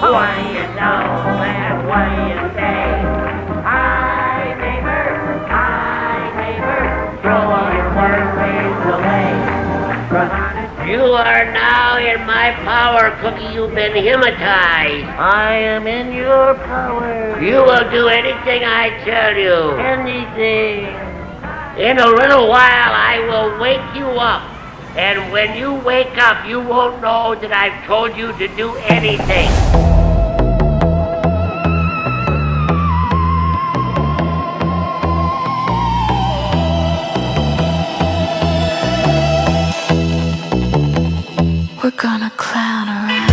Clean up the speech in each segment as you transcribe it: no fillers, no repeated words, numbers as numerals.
What do you know and what do you say? Hi, neighbor, throw all your worries away. You are now in my power, Cookie. You've been hypnotized. I am in your power. You will do anything I tell you. Anything. In a little while, I will wake you up. And when you wake up, you won't know that I've told you to do anything. We're gonna clown around.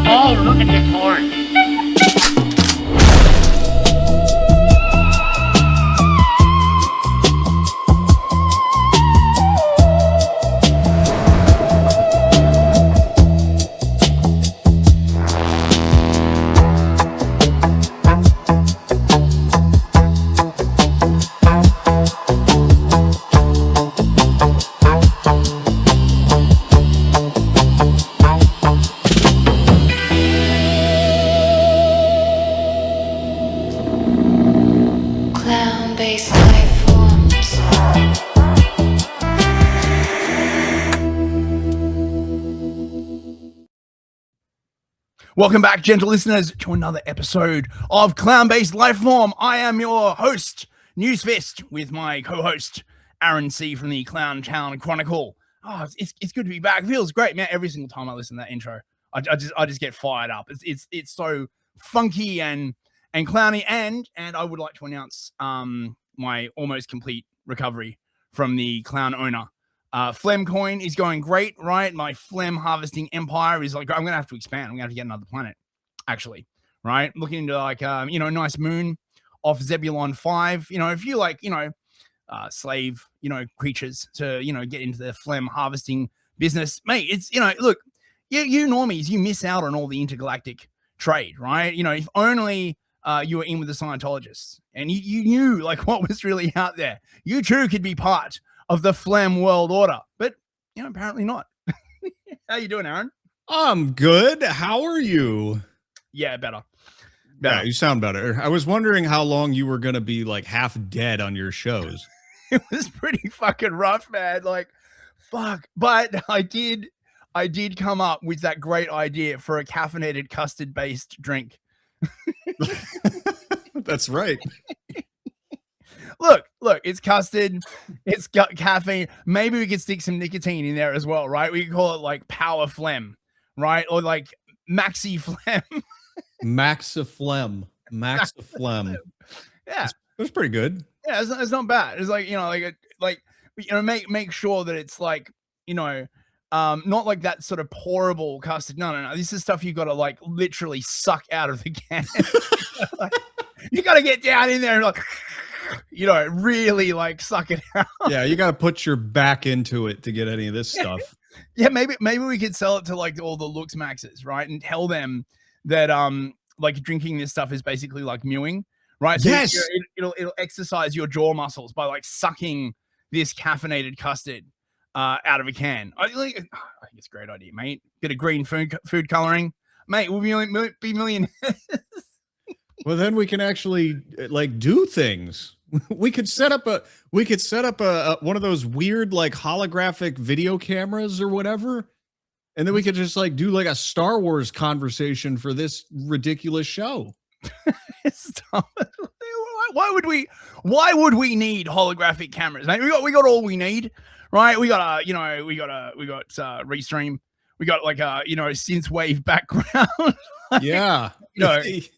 Oh, look at this horn. Clown-based life forms. Welcome back, gentle listeners, to another episode of Clown-Based Lifeform. I am your host, Newsfist, with my co-host, Aaron C. from the Clown Town Chronicle. Oh, it's good to be back. It feels great, man. Every single time I listen to that intro, I just get fired up. It's so funky and clowny, and I would like to announce my almost complete recovery from the clown owner. Phlegm coin is going great, right? My phlegm harvesting empire is like, I'm gonna have to expand. I'm gonna have to get another planet, actually, right? Looking into like a nice moon off Zebulon 5. If you like, slave, creatures to, get into the phlegm harvesting business, mate, it's, look, you normies, you miss out on all the intergalactic trade, right? If only you were in with the Scientologists and you knew like what was really out there, you too could be part of the phlegm world order, but apparently not. How you doing, Aaron? I'm good. How are you? Yeah, better. Yeah, you sound better. I was wondering how long you were going to be like half dead on your shows. It was pretty fucking rough, man. Like, fuck. But I did come up with that great idea for a caffeinated custard-based drink. That's right. Look, it's custard. It's got caffeine. Maybe we could stick some nicotine in there as well, right? We could call it like power phlegm, right? Or like maxi phlegm. Maxiflem. Yeah. That's pretty good. Yeah, it's not bad. It's like, make sure that it's like, not like that sort of pourable custard. No. This is stuff you got to like literally suck out of the can. You got to get down in there and like, really like suck it out. Yeah, you got to put your back into it to get any of this stuff. Yeah, maybe we could sell it to like all the looks maxes, right? And tell them that like drinking this stuff is basically like mewing, right? So yes, it'll exercise your jaw muscles by like sucking this caffeinated custard out of a can. I think it's a great idea, mate. Bit of green food coloring, mate. We'll be millionaires. Well, then we can actually like do things. We could set up a one of those weird like holographic video cameras or whatever, and then we could just like do like a Star Wars conversation for this ridiculous show. Stop. Why would we need holographic cameras? Mate, we got all we need, right? We got Restream. We got like a synthwave background. Yeah, it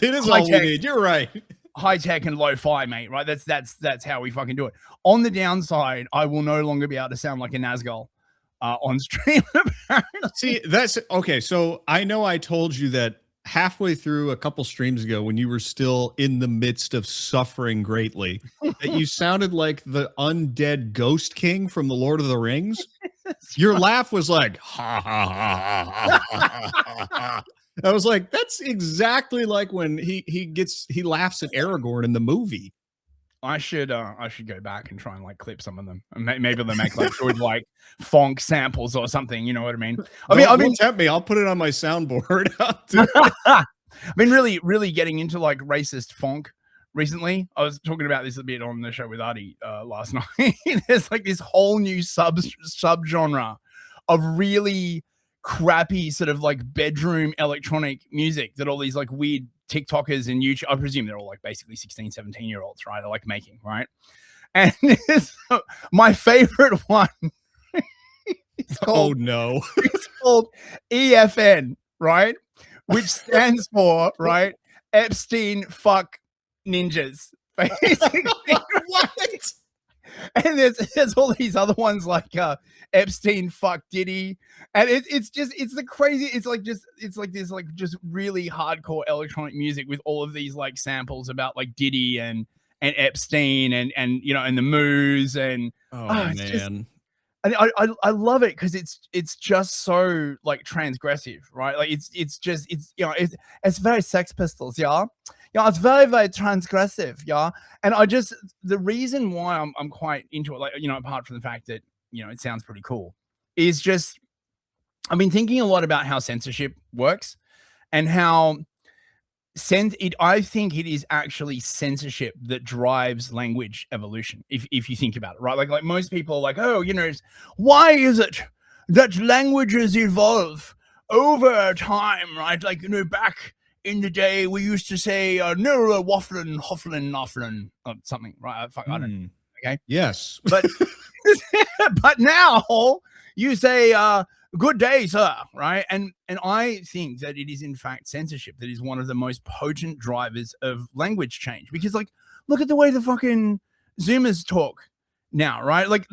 is all we need. You're right. High tech and lo-fi, mate. Right? That's how we fucking do it. On the downside, I will no longer be able to sound like a Nazgul on stream. See, that's okay. So I know I told you that halfway through a couple streams ago when you were still in the midst of suffering greatly that you sounded like the undead Ghost King from the Lord of the Rings. Your laugh was like, ha, ha, ha, ha, ha, ha, ha. I was like, that's exactly like when he laughs at Aragorn in the movie. I should go back and try and like clip some of them. And maybe they'll make like good like funk samples or something. You know what I mean? Don't tempt me. I'll put it on my soundboard. I've been really getting into like racist funk recently. I was talking about this a bit on the show with Artie last night. There's like this whole new subgenre of really crappy sort of like bedroom electronic music that all these like weird TikTokers and YouTube, I presume they're all like basically 16, 17-year-olds, right? Are like making, right? And my favorite one it's called, it's called EFN, right? Which stands for, right? Epstein fuck ninjas. Basically. What? And there's all these other ones like Epstein fuck Diddy, and it's the crazy. It's like this like just really hardcore electronic music with all of these like samples about like Diddy and Epstein and you know and the Moos and man. And I love it because it's just so like transgressive, right? Like it's you know it's very Sex Pistols, yeah. Yeah, it's very, very transgressive, yeah. And the reason why I'm quite into it, like, you know, apart from the fact that, you know, it sounds pretty cool, is just, I've been thinking a lot about how censorship works and how I think it is actually censorship that drives language evolution, if you think about it, right? Like most people are like, oh, you know, why is it that languages evolve over time, right? Like, you know, back in the day, we used to say, no, wafflin, hofflin, nofflin, or something, right? I don't know. Okay. Yes. But, but now you say, good day, sir, right? And I think that it is, in fact, censorship that is one of the most potent drivers of language change. Because, like, look at the way the fucking Zoomers talk now, right? Like,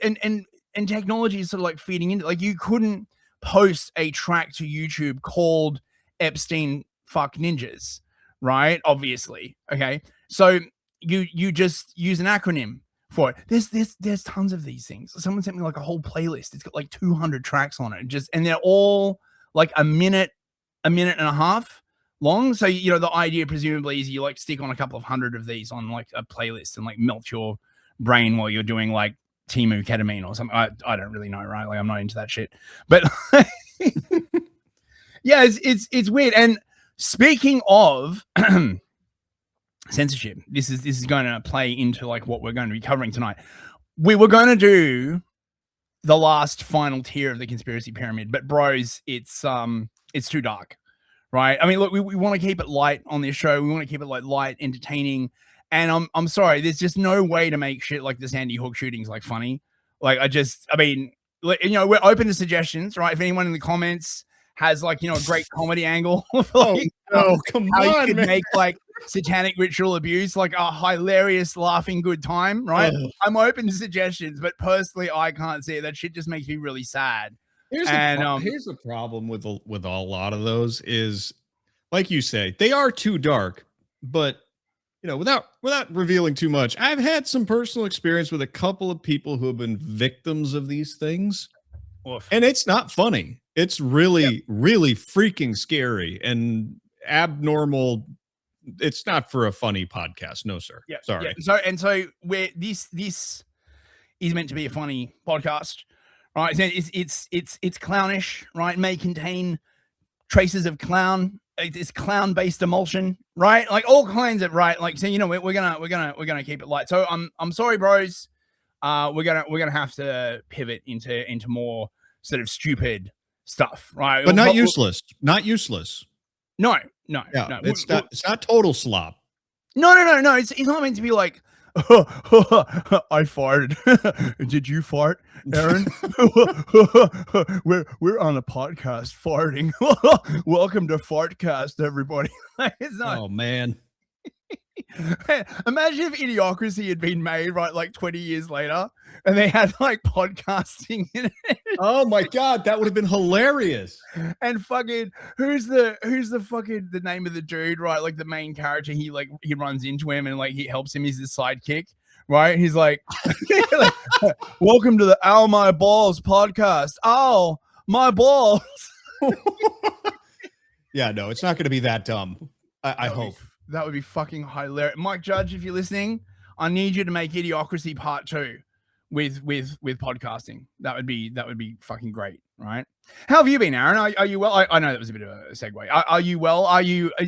and technology is sort of like feeding into, like, you couldn't post a track to YouTube called Epstein fuck ninjas, right? Obviously, okay. So you just use an acronym for it. There's tons of these things. Someone sent me like a whole playlist. It's got like 200 tracks on it, and they're all like a minute and a half long. So you know the idea presumably is you like stick on a couple of hundred of these on like a playlist and like melt your brain while you're doing like Timu ketamine or something. I don't really know, right? Like I'm not into that shit, but yeah, it's weird. And speaking of censorship, this is going to play into like what we're going to be covering tonight. We were going to do the last final tier of the conspiracy pyramid, but bros, it's too dark, right? I mean, look, we want to keep it light on this show. We want to keep it like light, entertaining, and I'm sorry, there's just no way to make shit like the Sandy Hook shootings like funny. Like I mean, you know, we're open to suggestions, right? If anyone in the comments has like, you know, a great comedy angle. Like, come how on, you could man. make like satanic ritual abuse like a hilarious laughing good time, right? I'm open to suggestions, but personally I can't see it. That shit just makes me really sad. Here's the problem with a lot of those is, like you say, they are too dark, but you know, without revealing too much, I've had some personal experience with a couple of people who have been victims of these things. Oof. And it's not funny. It's really, really freaking scary and abnormal. It's not for a funny podcast. No, sir. Yeah. Sorry. Yeah. So where this is meant to be a funny podcast, right? So it's clownish, right? It may contain traces of clown. It's clown-based emulsion, right? Like all kinds of, right? Like, so, you know, we're gonna keep it light. So I'm sorry, bros. We're gonna have to pivot into more sort of stupid stuff, right? But not useless. Not useless. No. Yeah, it's not total slop. No. It's not meant to be like, I farted. Did you fart, Aaron? we're on a podcast farting. Welcome to Fartcast, everybody. It's not. Oh man. Imagine if Idiocracy had been made right like 20 years later and they had like podcasting in it. Oh my god, that would have been hilarious. And fucking who's the fucking the name of the dude, right? Like the main character, he runs into him and like he helps him, he's his sidekick, right? He's like, welcome to the Ow My Balls podcast. Ow my balls. Yeah, no, it's not going to be that dumb. I hope. That would be fucking hilarious. Mike Judge, if you're listening, I need you to make Idiocracy Part 2 with podcasting. That would be fucking great, right? How have you been, Aaron? Are you well? I know that was a bit of a segue. Are you well?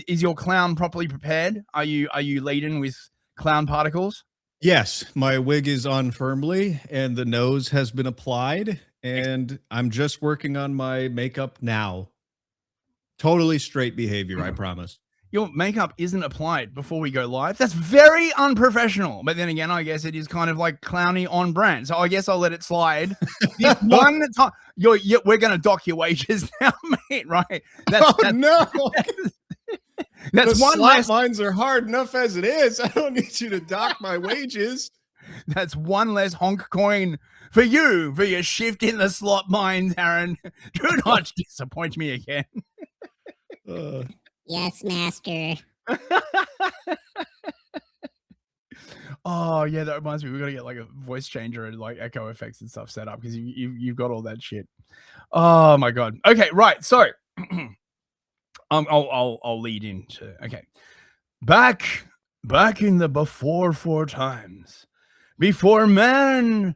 Is your clown properly prepared? Are you laden with clown particles? Yes, my wig is on firmly and the nose has been applied and I'm just working on my makeup now. Totally straight behavior, I promise. Your makeup isn't applied before we go live. That's very unprofessional. But then again, I guess it is kind of like clowny on brand. So I guess I'll let it slide. One time, we're going to dock your wages now, mate. Right? No. That's the one less. Mines are hard enough as it is. I don't need you to dock my wages. That's one less honk coin for you for your shift in the slot mines, Aaron. Do not disappoint me again. Yes, master. Oh yeah, that reminds me. We got to get like a voice changer and like echo effects and stuff set up because you've got all that shit. Oh my god. Okay, right. So, I'll lead into back in the before four times, before man,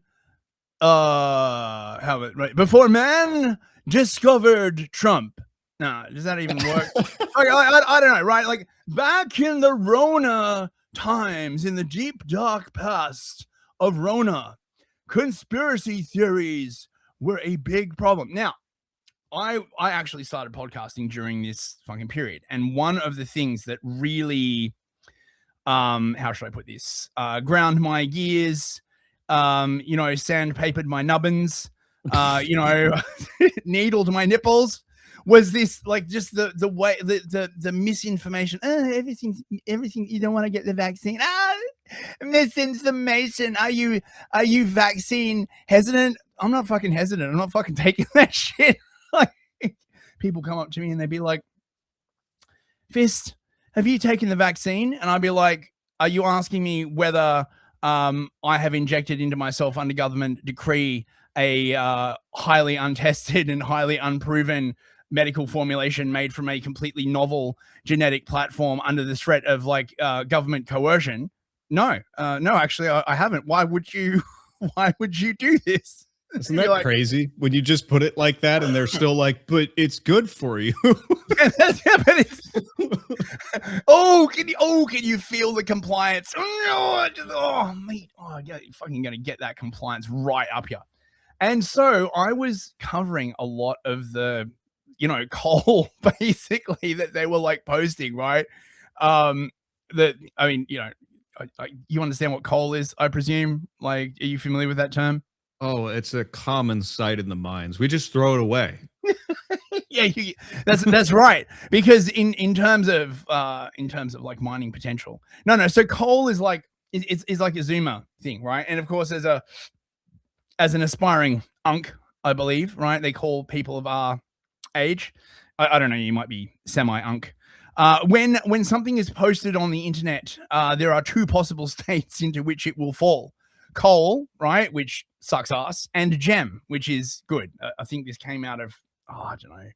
before man discovered Trump. Nah, does that even work? I don't know, right? Like back in the Rona times, in the deep dark past of Rona, conspiracy theories were a big problem. Now, I actually started podcasting during this fucking period, and one of the things that really, how should I put this, ground my gears, sandpapered my nubbins, needled my nipples, was this like just the way the misinformation? Everything you don't want to get the vaccine. Misinformation. Are you vaccine hesitant? I'm not fucking hesitant. I'm not fucking taking that shit. Like people come up to me and they'd be like, "Fist, have you taken the vaccine?" And I'd be like, "Are you asking me whether I have injected into myself under government decree a highly untested and highly unproven medical formulation made from a completely novel genetic platform under the threat of like government coercion?" No, actually, I haven't. Why would you do this? Isn't that crazy when you just put it like that and they're still like, but it's good for you. Can you feel the compliance? Mate, yeah, you're fucking gonna get that compliance right up here. And so I was covering a lot of the coal basically that they were like posting, right? You understand what coal is, I presume? Like, are you familiar with that term? Oh, it's a common sight in the mines. We just throw it away. Yeah, that's right. Because in terms of like mining potential, no. So coal is like it's like a Zoomer thing, right? And of course, as an aspiring unk, I believe, right? They call people of our age. I don't know. You might be semi-unk. When something is posted on the internet, there are two possible states into which it will fall. Coal, right, which sucks ass, and gem, which is good. I think this came out of, I don't know,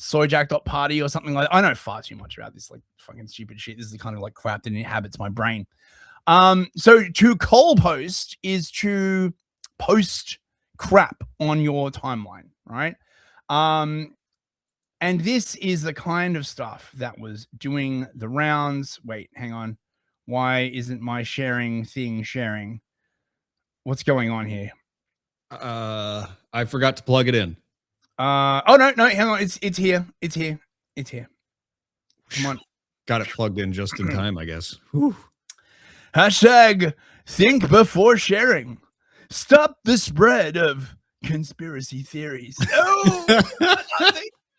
soyjack.party or something like that. I know far too much about this like fucking stupid shit. This is the kind of like crap that inhabits my brain. So to coal post is to post crap on your timeline, right? And this is the kind of stuff that was doing the rounds. Wait, hang on. Why isn't my sharing thing sharing? What's going on here? I forgot to plug it in. No, hang on. It's here. It's here. Come on. Got it plugged in just in time, I guess. Whew. Hashtag think before sharing. Stop the spread of conspiracy theories.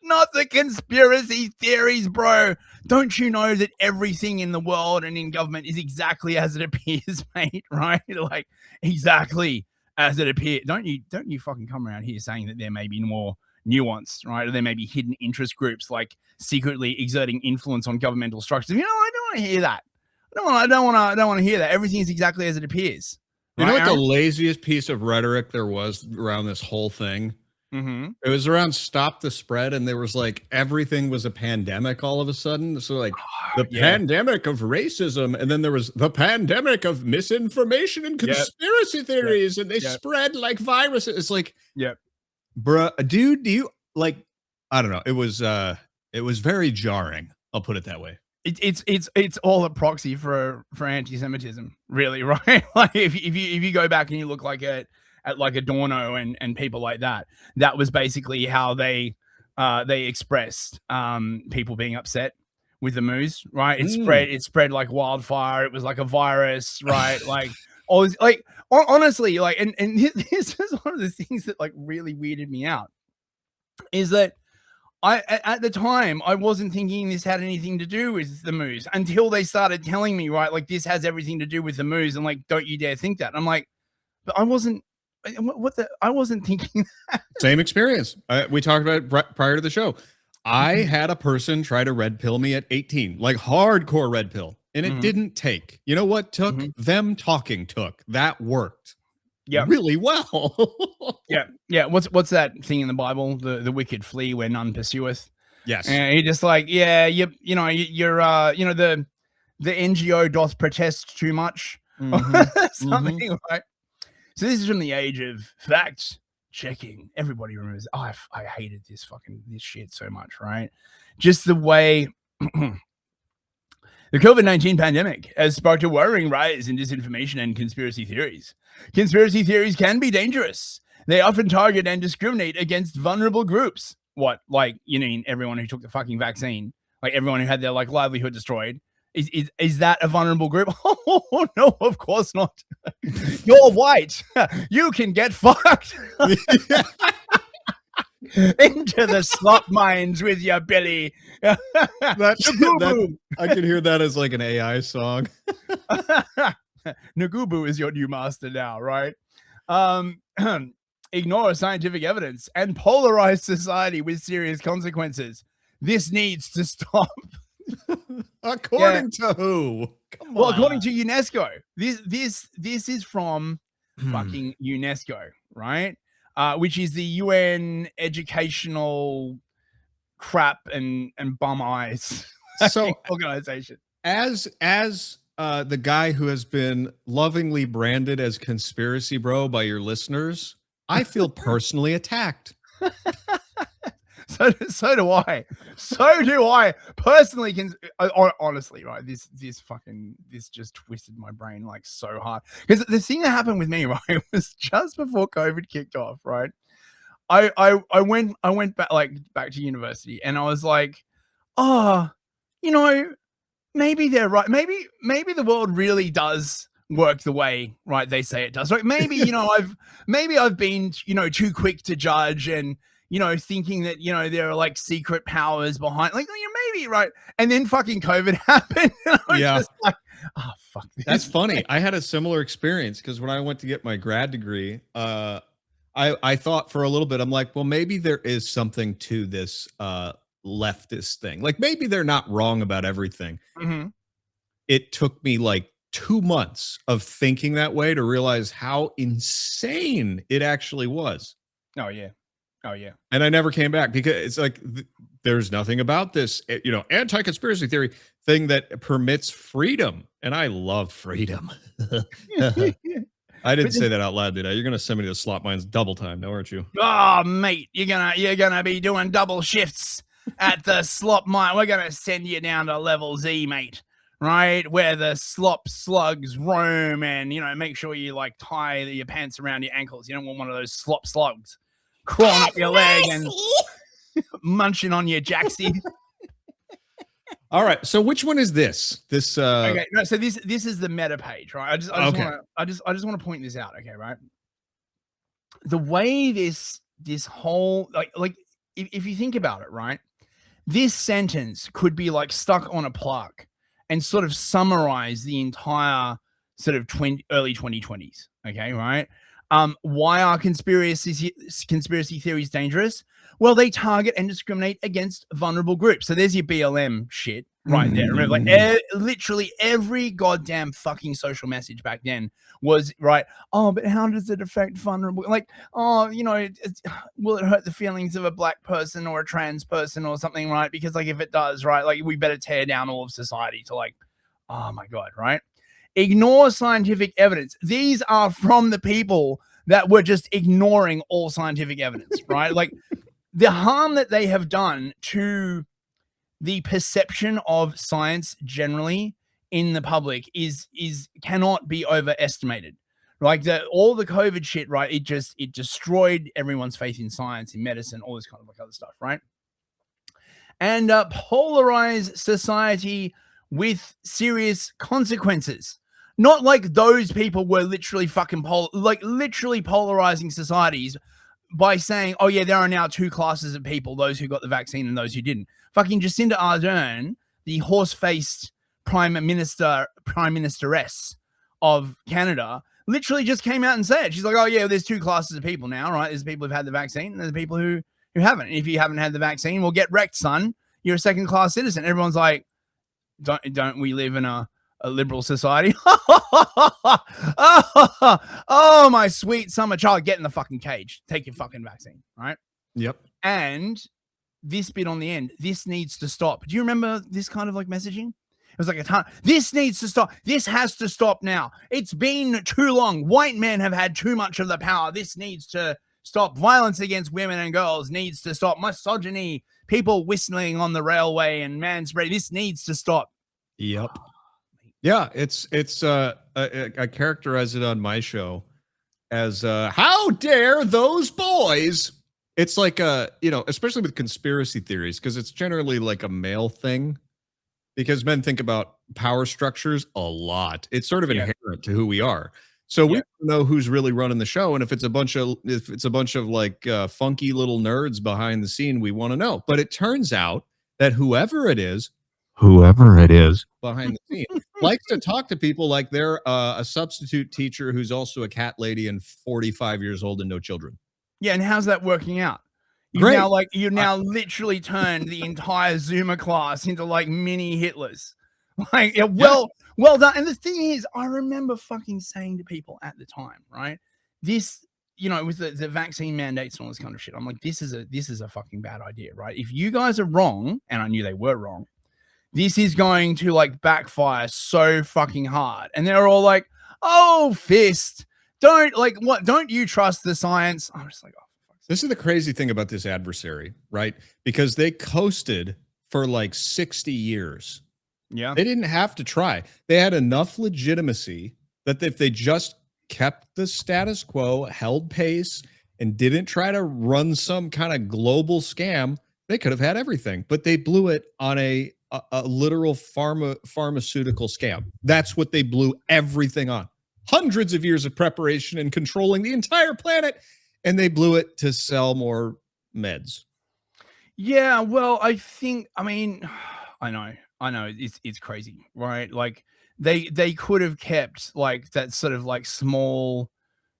not the conspiracy theories, bro. Don't you know that everything in the world and in government is exactly as it appears, mate? Right? Like exactly as it appears. Don't you fucking come around here saying that there may be more nuance, right? Or there may be hidden interest groups like secretly exerting influence on governmental structures. You know, I don't want to hear that. I don't want to hear that. Everything is exactly as it appears. You know Right, what Aaron? the laziest piece of rhetoric there was around this whole thing? Mm-hmm. It was around stop the spread, and there was like everything was a pandemic all of a sudden. So like the pandemic of racism, and then there was the pandemic of misinformation and conspiracy theories, and they spread like viruses. It's like, bruh, dude, do you like? I don't know. It was very jarring. I'll put it that way. It's all a proxy for anti-Semitism, really, right? Like if you go back and you look like at like Adorno and people like that, that was basically how they expressed people being upset with the moose, right? It spread like wildfire. It was like a virus, right? Like always, like honestly, like and this is one of the things that like really weirded me out is that at the time, I wasn't thinking this had anything to do with the moose until they started telling me, right, like this has everything to do with the moose, and like, don't you dare think that. I'm like, but I wasn't. I wasn't thinking that. Same experience. We talked about it prior to the show. I had a person try to red pill me at 18, like hardcore red pill, and it didn't take. You know what took? Them talking took. That worked. Yeah, really well. yeah. What's that thing in the Bible? The wicked flee where none pursueth. Yes. And he just like, you're the NGO doth protest too much. Something right. So this is from the age of fact checking. Everybody remembers. Oh, I hated this shit so much, right? Just the way the COVID-19 pandemic has sparked a worrying rise in disinformation and conspiracy theories. Conspiracy theories can be dangerous. They often target and discriminate against vulnerable groups. What, like, you mean everyone who took the fucking vaccine? Like everyone who had their like livelihood destroyed? Is that a vulnerable group? Oh, no, of course not. You're white. You can get fucked. Into the slot mines with your Billy. I can hear that as like an AI song. Nagubu is your new master now, right? Ignore scientific evidence and polarize society with serious consequences. This needs to stop. According to who? Come well, on. according to UNESCO. This is from fucking UNESCO, right? Which is the UN educational crap and bum eyes so organization. As the guy who has been lovingly branded as conspiracy bro by your listeners, I feel personally attacked. So do I. So do I personally. Honestly, right? This just twisted my brain like so hard because the thing that happened with me, right, was just before COVID kicked off. Right, I went back to university and I was like, oh, maybe they're right. Maybe the world really does work the way right they say it does. Like maybe I've been too quick to judge and thinking that there are like secret powers behind, like maybe right. And then fucking COVID happened. And I was just like, oh fuck. That's funny. I had a similar experience because when I went to get my grad degree, I thought for a little bit, I'm like, well, maybe there is something to this leftist thing. Like maybe they're not wrong about everything. It took me like 2 months of thinking that way to realize how insane it actually was. Oh yeah. And I never came back because it's like there's nothing about this, anti-conspiracy theory thing that permits freedom. And I love freedom. I didn't say that out loud, did I? You're going to send me to the slot mines double time now, aren't you? Oh, mate, you're gonna be doing double shifts at the slop mine. We're going to send you down to level Z, mate. Right, where the slop slugs roam, and make sure you like tie your pants around your ankles. You don't want one of those slop slugs crawling up your leg and munching on your jacksie. All right, so which one is this? Okay, no, so this is the meta page, right? I just want to point this out, okay, right? The way this whole like if you think about it, right? this sentence could be like stuck on a plaque and sort of summarize the entire sort of early 2020s. Okay, right? Why are conspiracy theories dangerous? Well, they target and discriminate against vulnerable groups. So there's your BLM shit right there. Remember, like literally every goddamn fucking social message back then was right. Oh, but how does it affect vulnerable? Like, oh, you know, will it hurt the feelings of a black person or a trans person or something, right? Because like if it does, right, like we better tear down all of society to like, oh my god, right? Ignore scientific evidence. These are from the people that were just ignoring all scientific evidence, right? Like the harm that they have done to the perception of science generally in the public is cannot be overestimated. Like all the COVID shit, right? It destroyed everyone's faith in science, in medicine, all this kind of like other stuff, right? And polarize society with serious consequences. Not like those people were literally fucking literally polarizing societies by saying, oh yeah, there are now two classes of people, those who got the vaccine and those who didn't. Fucking Jacinda Ardern, the horse-faced prime ministeress of Canada, literally just came out and said, she's like, oh yeah, there's two classes of people now, right? There's people who've had the vaccine and there's people who haven't. And if you haven't had the vaccine, well, get wrecked, son. You're a second-class citizen. Everyone's like, don't we live in a liberal society? Oh, my sweet summer child, get in the fucking cage. Take your fucking vaccine, right? Yep. And this bit on the end, this needs to stop. Do you remember this kind of like messaging? It was like a ton. This needs to stop. This has to stop now. It's been too long. White men have had too much of the power. This needs to stop. Violence against women and girls needs to stop. Misogyny, people whistling on the railway and manspreading. This needs to stop. Yep. Yeah, I characterize it on my show as how dare those boys. It's like especially with conspiracy theories, because it's generally like a male thing, because men think about power structures a lot. It's sort of inherent to who we are. So we know who's really running the show, and if it's a bunch of like funky little nerds behind the scene, we want to know. But it turns out that whoever it is behind the scene likes to talk to people like they're a substitute teacher who's also a cat lady and 45 years old and no children. Yeah, and how's that working out? You now literally turned the entire Zoomer class into like mini Hitlers. Like, well done. And the thing is, I remember fucking saying to people at the time, right? This, with the vaccine mandates and all this kind of shit, I'm like, this is a fucking bad idea, right? If you guys are wrong, and I knew they were wrong, this is going to like backfire so fucking hard. And they're all like, oh, fist. Don't you trust the science? I'm just like, oh, fuck. This is the crazy thing about this adversary, right? Because they coasted for like 60 years. Yeah. They didn't have to try. They had enough legitimacy that if they just kept the status quo, held pace, and didn't try to run some kind of global scam, they could have had everything. But they blew it on a literal pharmaceutical scam. That's what they blew everything on. Hundreds of years of preparation and controlling the entire planet, and they blew it to sell more meds. Yeah, well, I know it's crazy, right? Like they could have kept like that sort of like small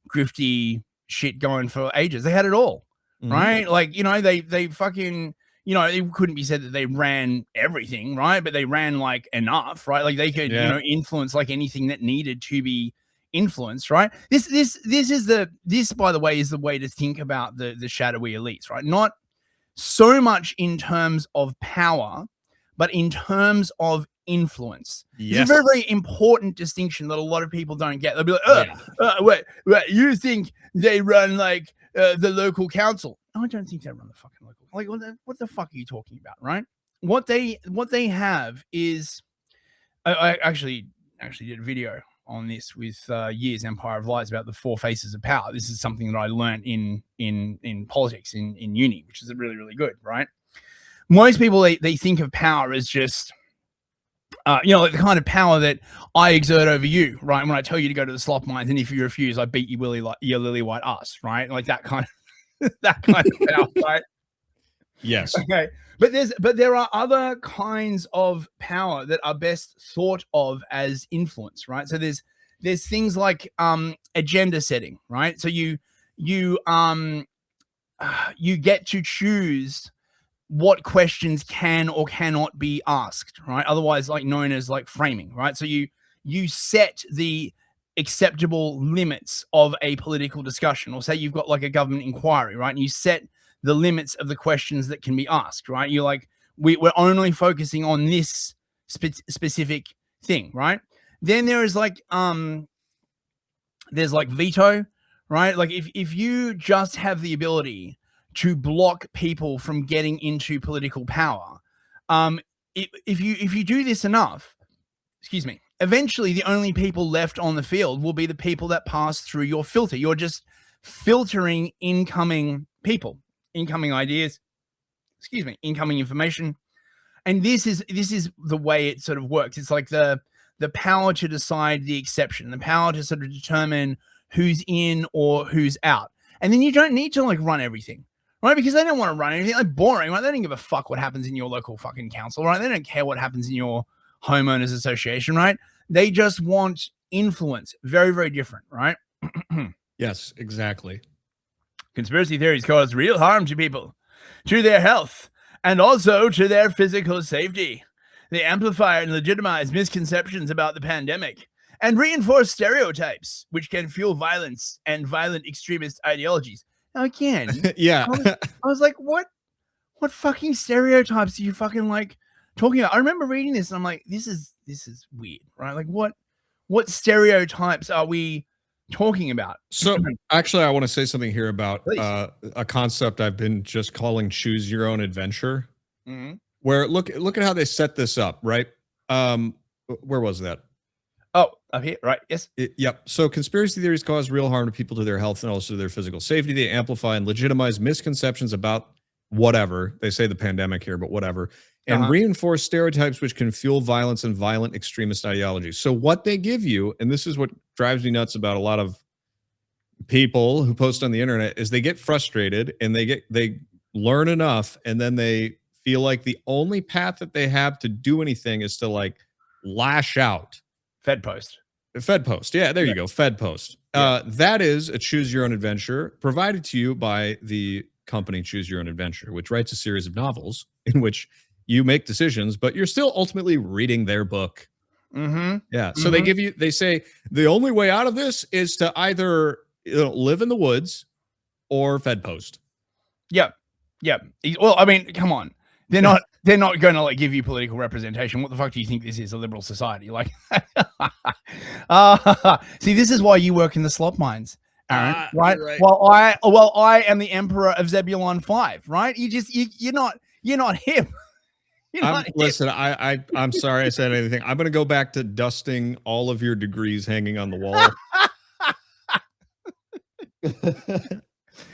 grifty shit going for ages. They had it all, right? Like, they fucking, it couldn't be said that they ran everything, right? But they ran like enough, right? Like they could, influence like anything that needed to be influenced, right? This by the way is the way to think about the shadowy elites, right? Not so much in terms of power, but in terms of influence. Yes. It's a very, very important distinction that a lot of people don't get. They'll be like, wait, you think they run like the local council? No, I don't think they run the fucking local. Like, what the fuck are you talking about, right? What they have is, I actually did a video on this with Years Empire of Lies about the four faces of power. This is something that I learned in politics in uni, which is really, really good, right? Most people, they think of power as just, like the kind of power that I exert over you, right? When I tell you to go to the slop mines, and if you refuse, I beat you your lily white ass, right? Like that kind of power, right? Yes. Okay. but there are other kinds of power that are best thought of as influence, right? So there's things like agenda setting, right? So you get to choose what questions can or cannot be asked, right? Otherwise, like known as like framing, right? So you set the acceptable limits of a political discussion, or say you've got like a government inquiry, right? And you set the limits of the questions that can be asked, right? You're like, we're only focusing on this specific thing, right? Then there is like there's like veto, right? Like if you just have the ability to block people from getting into political power, if you do this enough, excuse me, eventually the only people left on the field will be the people that pass through your filter. You're just filtering incoming people, incoming ideas, excuse me, incoming information. And this is the way it sort of works. It's like the power to decide the exception, the power to sort of determine who's in or who's out. And then you don't need to like run everything, right? Because they don't want to run anything. Like boring, right? They don't give a fuck what happens in your local fucking council, right? They don't care what happens in your homeowners association, right? They just want influence. Very, very different, right? Yes, exactly. Conspiracy theories cause real harm to people, to their health, and also to their physical safety. They amplify and legitimize misconceptions about the pandemic and reinforce stereotypes, which can fuel violence and violent extremist ideologies. Now, again, Yeah. I was like, what fucking stereotypes are you fucking like talking about? I remember reading this and I'm like, this is weird, right? Like what stereotypes are we talking about? So actually, I want to say something here about Please. a concept I've been just calling choose your own adventure. Mm-hmm. Where look at how they set this up, right? Where was that? Oh, up here, right? Yes. Yep. So conspiracy theories cause real harm to people, to their health, and also to their physical safety. They amplify and legitimize misconceptions about whatever. They say the pandemic here, but whatever. And reinforce stereotypes which can fuel violence and violent extremist ideologies. So what they give you, and this is what drives me nuts about a lot of people who post on the internet, is they get frustrated and they learn enough, and then they feel like the only path that they have to do anything is to like lash out. Fed post. Yeah, there you go. Fed post. That is a choose your own adventure provided to you by the company Choose Your Own Adventure, which writes a series of novels in which you make decisions, but you're still ultimately reading their book. Mm-hmm. Yeah. So they say the only way out of this is to either live in the woods or Fed post. Yep. Well, I mean, come on. They're not going to like give you political representation. What the fuck do you think this is? A liberal society? Like, see, this is why you work in the slop mines, Aaron, right? Right? While I am the emperor of Zebulon 5, right? You're not hip. Listen, I'm sorry I said anything. I'm going to go back to dusting all of your degrees hanging on the wall.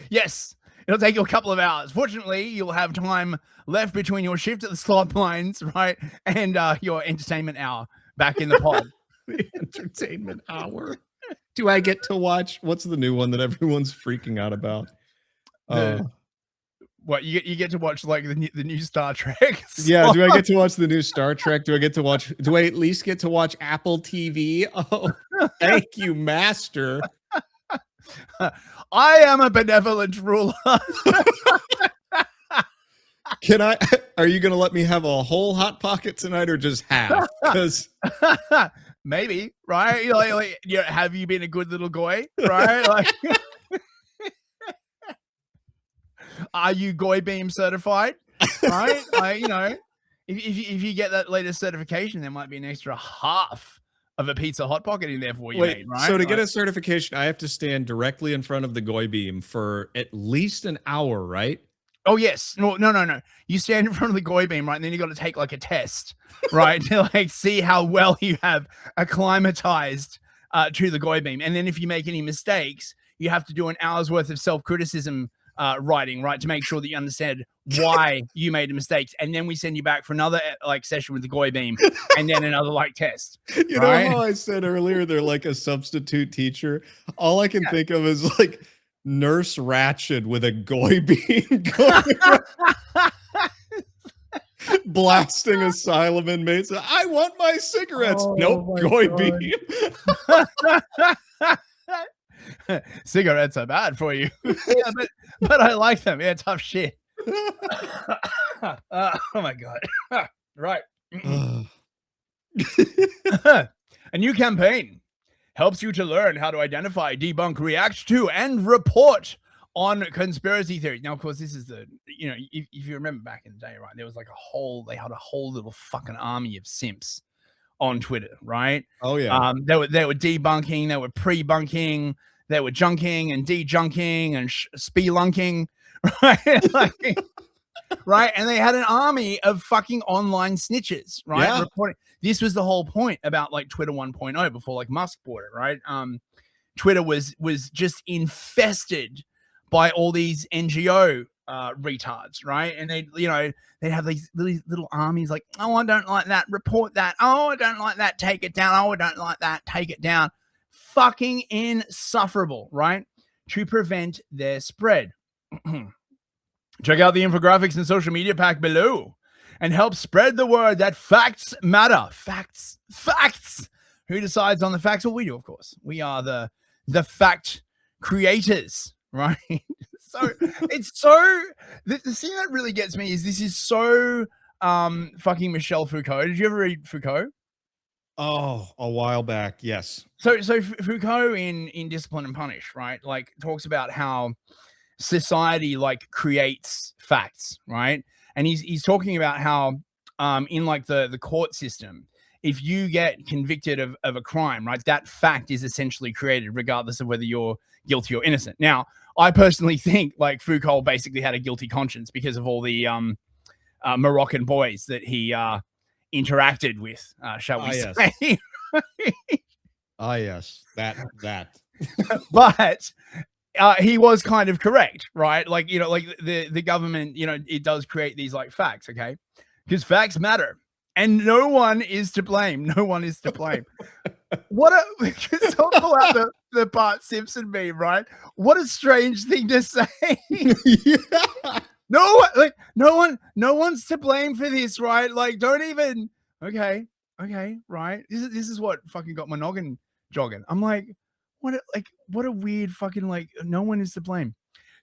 Yes. It'll take you a couple of hours. Fortunately, you'll have time left between your shift at the slot mines, right, and your entertainment hour back in the pod. The entertainment hour. Do I get to watch? What's the new one that everyone's freaking out about? What you get to watch like the new Star Trek? Yeah. Do I get to watch the new Star Trek? Do I at least get to watch Apple TV? Oh, thank you, Master. I am a benevolent ruler. Are you going to let me have a whole Hot Pocket tonight or just half? Because maybe, right? Have you been a good little goy, right? Like, are you Goy Beam certified, right? If you get that latest certification, there might be an extra half of a pizza Hot Pocket in there for you, mate, right? So to get a certification, I have to stand directly in front of the Goy Beam for at least an hour, right? Oh, yes. No. You stand in front of the Goy Beam, right? And then you got to take like a test, right? To like see how well you have acclimatized to the Goy Beam. And then if you make any mistakes, you have to do an hour's worth of self-criticism writing, right? To make sure that you understand why you made the mistakes. And then we send you back for another like session with the Goy Beam and then another like test. You know how I said earlier, they're like a substitute teacher. All I can think of is like Nurse Ratched with a Goy Beam going. Blasting asylum inmates. I want my cigarettes. Oh Nope, my Joy God. Beam. Cigarettes are bad for you. Yeah, but I like them. Yeah, tough shit. Oh my God. Right. A new campaign helps you to learn how to identify, debunk, react to, and report on conspiracy theories. Now, of course, this is if you remember back in the day, right, there was like they had a whole little fucking army of simps on Twitter, right? Oh yeah. They were debunking, they were pre-bunking, they were junking and de-junking and spelunking, right? Right, and they had an army of fucking online snitches, right? Yeah. Reporting. This was the whole point about like Twitter 1.0 before like Musk bought it, right? Twitter was just infested by all these NGO retards, right? And they'd have these little armies like, oh, I don't like that, report that. Oh, I don't like that, take it down. Oh, I don't like that, take it down. Fucking insufferable, right? To prevent their spread. Check out the infographics and social media pack below and help spread the word that facts matter. Facts. Who decides on the facts? Well, we do, of course. We are the fact creators, right? So it's the thing that really gets me is this is so fucking Michel Foucault. Did you ever read Foucault? Oh, a while back, yes. So Foucault in Discipline and Punish, right? Like talks about how society like creates facts, right? And he's talking about how in like the court system, if you get convicted of a crime, right, that fact is essentially created regardless of whether you're guilty or innocent. Now, I personally think like Foucault basically had a guilty conscience because of all the Moroccan boys that he interacted with, shall we say. Yes. Yes, that. But he was kind of correct, right? Like, like the government, it does create these like facts, okay? Because facts matter. And no one is to blame. No one is to blame. Just talk about the Bart Simpson meme, right? What a strange thing to say. Yeah. No one's to blame for this, right? Like, don't even. Okay, right. This is what fucking got my noggin jogging. I'm like, what a weird fucking like. No one is to blame.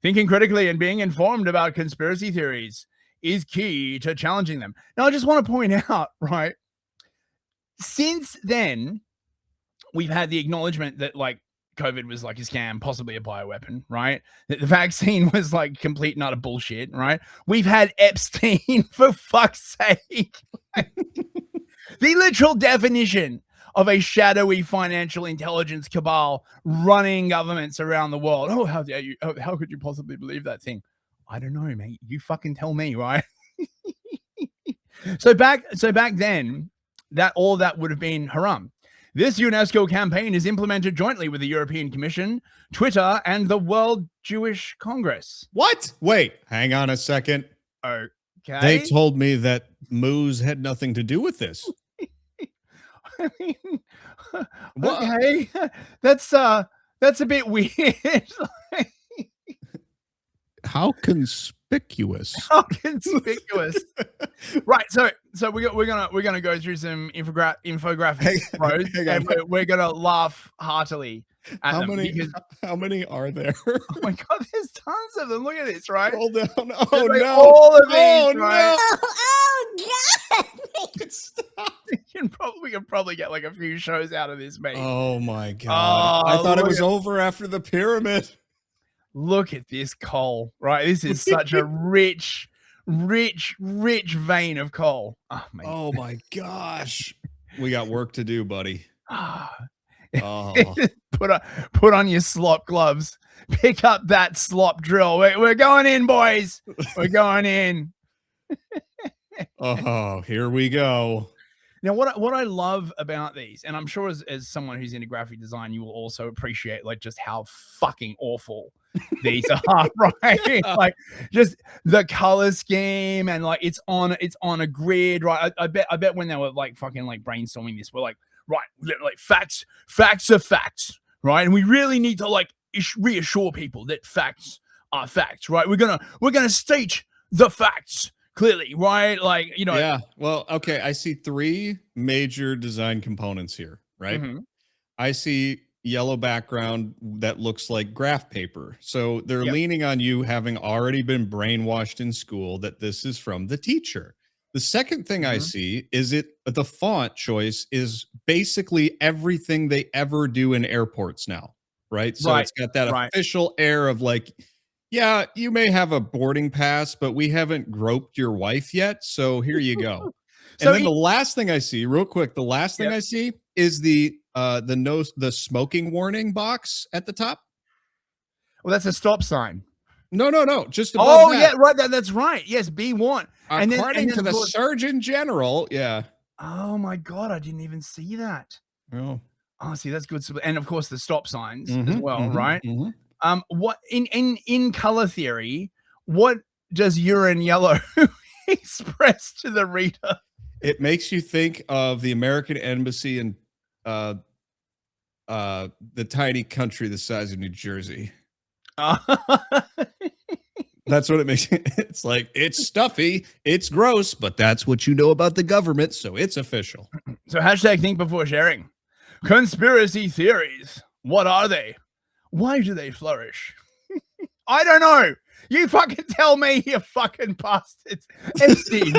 Thinking critically and being informed about conspiracy theories is key to challenging them. Now, I just want to point out, right? Since then, we've had the acknowledgement that like COVID was like a scam, possibly a bioweapon, right? That the vaccine was like complete and utter bullshit, right? We've had Epstein, for fuck's sake. The literal definition of a shadowy financial intelligence cabal running governments around the world. Oh, how dare you? How could you possibly believe that thing? I don't know, mate. You fucking tell me, right? So back then, all that would have been haram. This UNESCO campaign is implemented jointly with the European Commission, Twitter, and the World Jewish Congress. What? Wait, hang on a second. Okay. They told me that moose had nothing to do with this. I mean, okay, that's a bit weird. How conspicuous? How conspicuous. Right. So we're gonna go through some infographics, bros, and we're gonna laugh heartily at How them. How many are there? Oh my God, there's tons of them. Look at this, right? Hold down. Oh There's, like, no! all of these, Oh right? no! Oh God! Make it stop. We can probably get like a few shows out of this, mate. Oh my God! I thought it was over after the pyramid. Look at this coal, right? This is such a rich vein of coal. Oh my gosh. We got work to do, buddy. Oh. Put on your slop gloves. Pick up that slop drill. We're going in, boys. We're going in. Oh, here we go. Now, what I love about these, and I'm sure as someone who's into graphic design, you will also appreciate like just how fucking awful these are, right? Yeah. Like just the color scheme and like it's on a grid, right? I bet when they were like fucking like brainstorming this, we're like, right, like facts are facts, right? And we really need to like reassure people that facts are facts, right? We're gonna state the facts clearly, right? Like, you know. Yeah. Well, okay. I see three major design components here, right? Mhm. I see yellow background that looks like graph paper. So they're Yep. leaning on you having already been brainwashed in school that this is from the teacher. The second thing I Mhm. see is the font choice is basically everything they ever do in airports now, right? So Right. it's got that Right. official air of like, yeah, you may have a boarding pass, but we haven't groped your wife yet. So here you go. And So then the last thing I see, real quick, the last thing Yep. I see is the smoking warning box at the top. Well, that's a stop sign. No, just above Oh, that. yeah, right, that's right. Yes, B1. And According then, to of the course. Surgeon General, yeah. Oh my god, I didn't even see that. Oh. Oh, see, that's good. And of course, the stop signs as Mhm, well, mhm, right? mhm. What in color theory, what does urine yellow express to the reader? It makes you think of the American embassy in uh the tiny country the size of New Jersey. Uh, That's what it makes. It's like it's stuffy, it's gross, but that's what you know about the government, so it's official. so hashtag think before sharing. Conspiracy theories. What are they? Why do they flourish? I don't know. You fucking tell me, you fucking bastards. Epstein,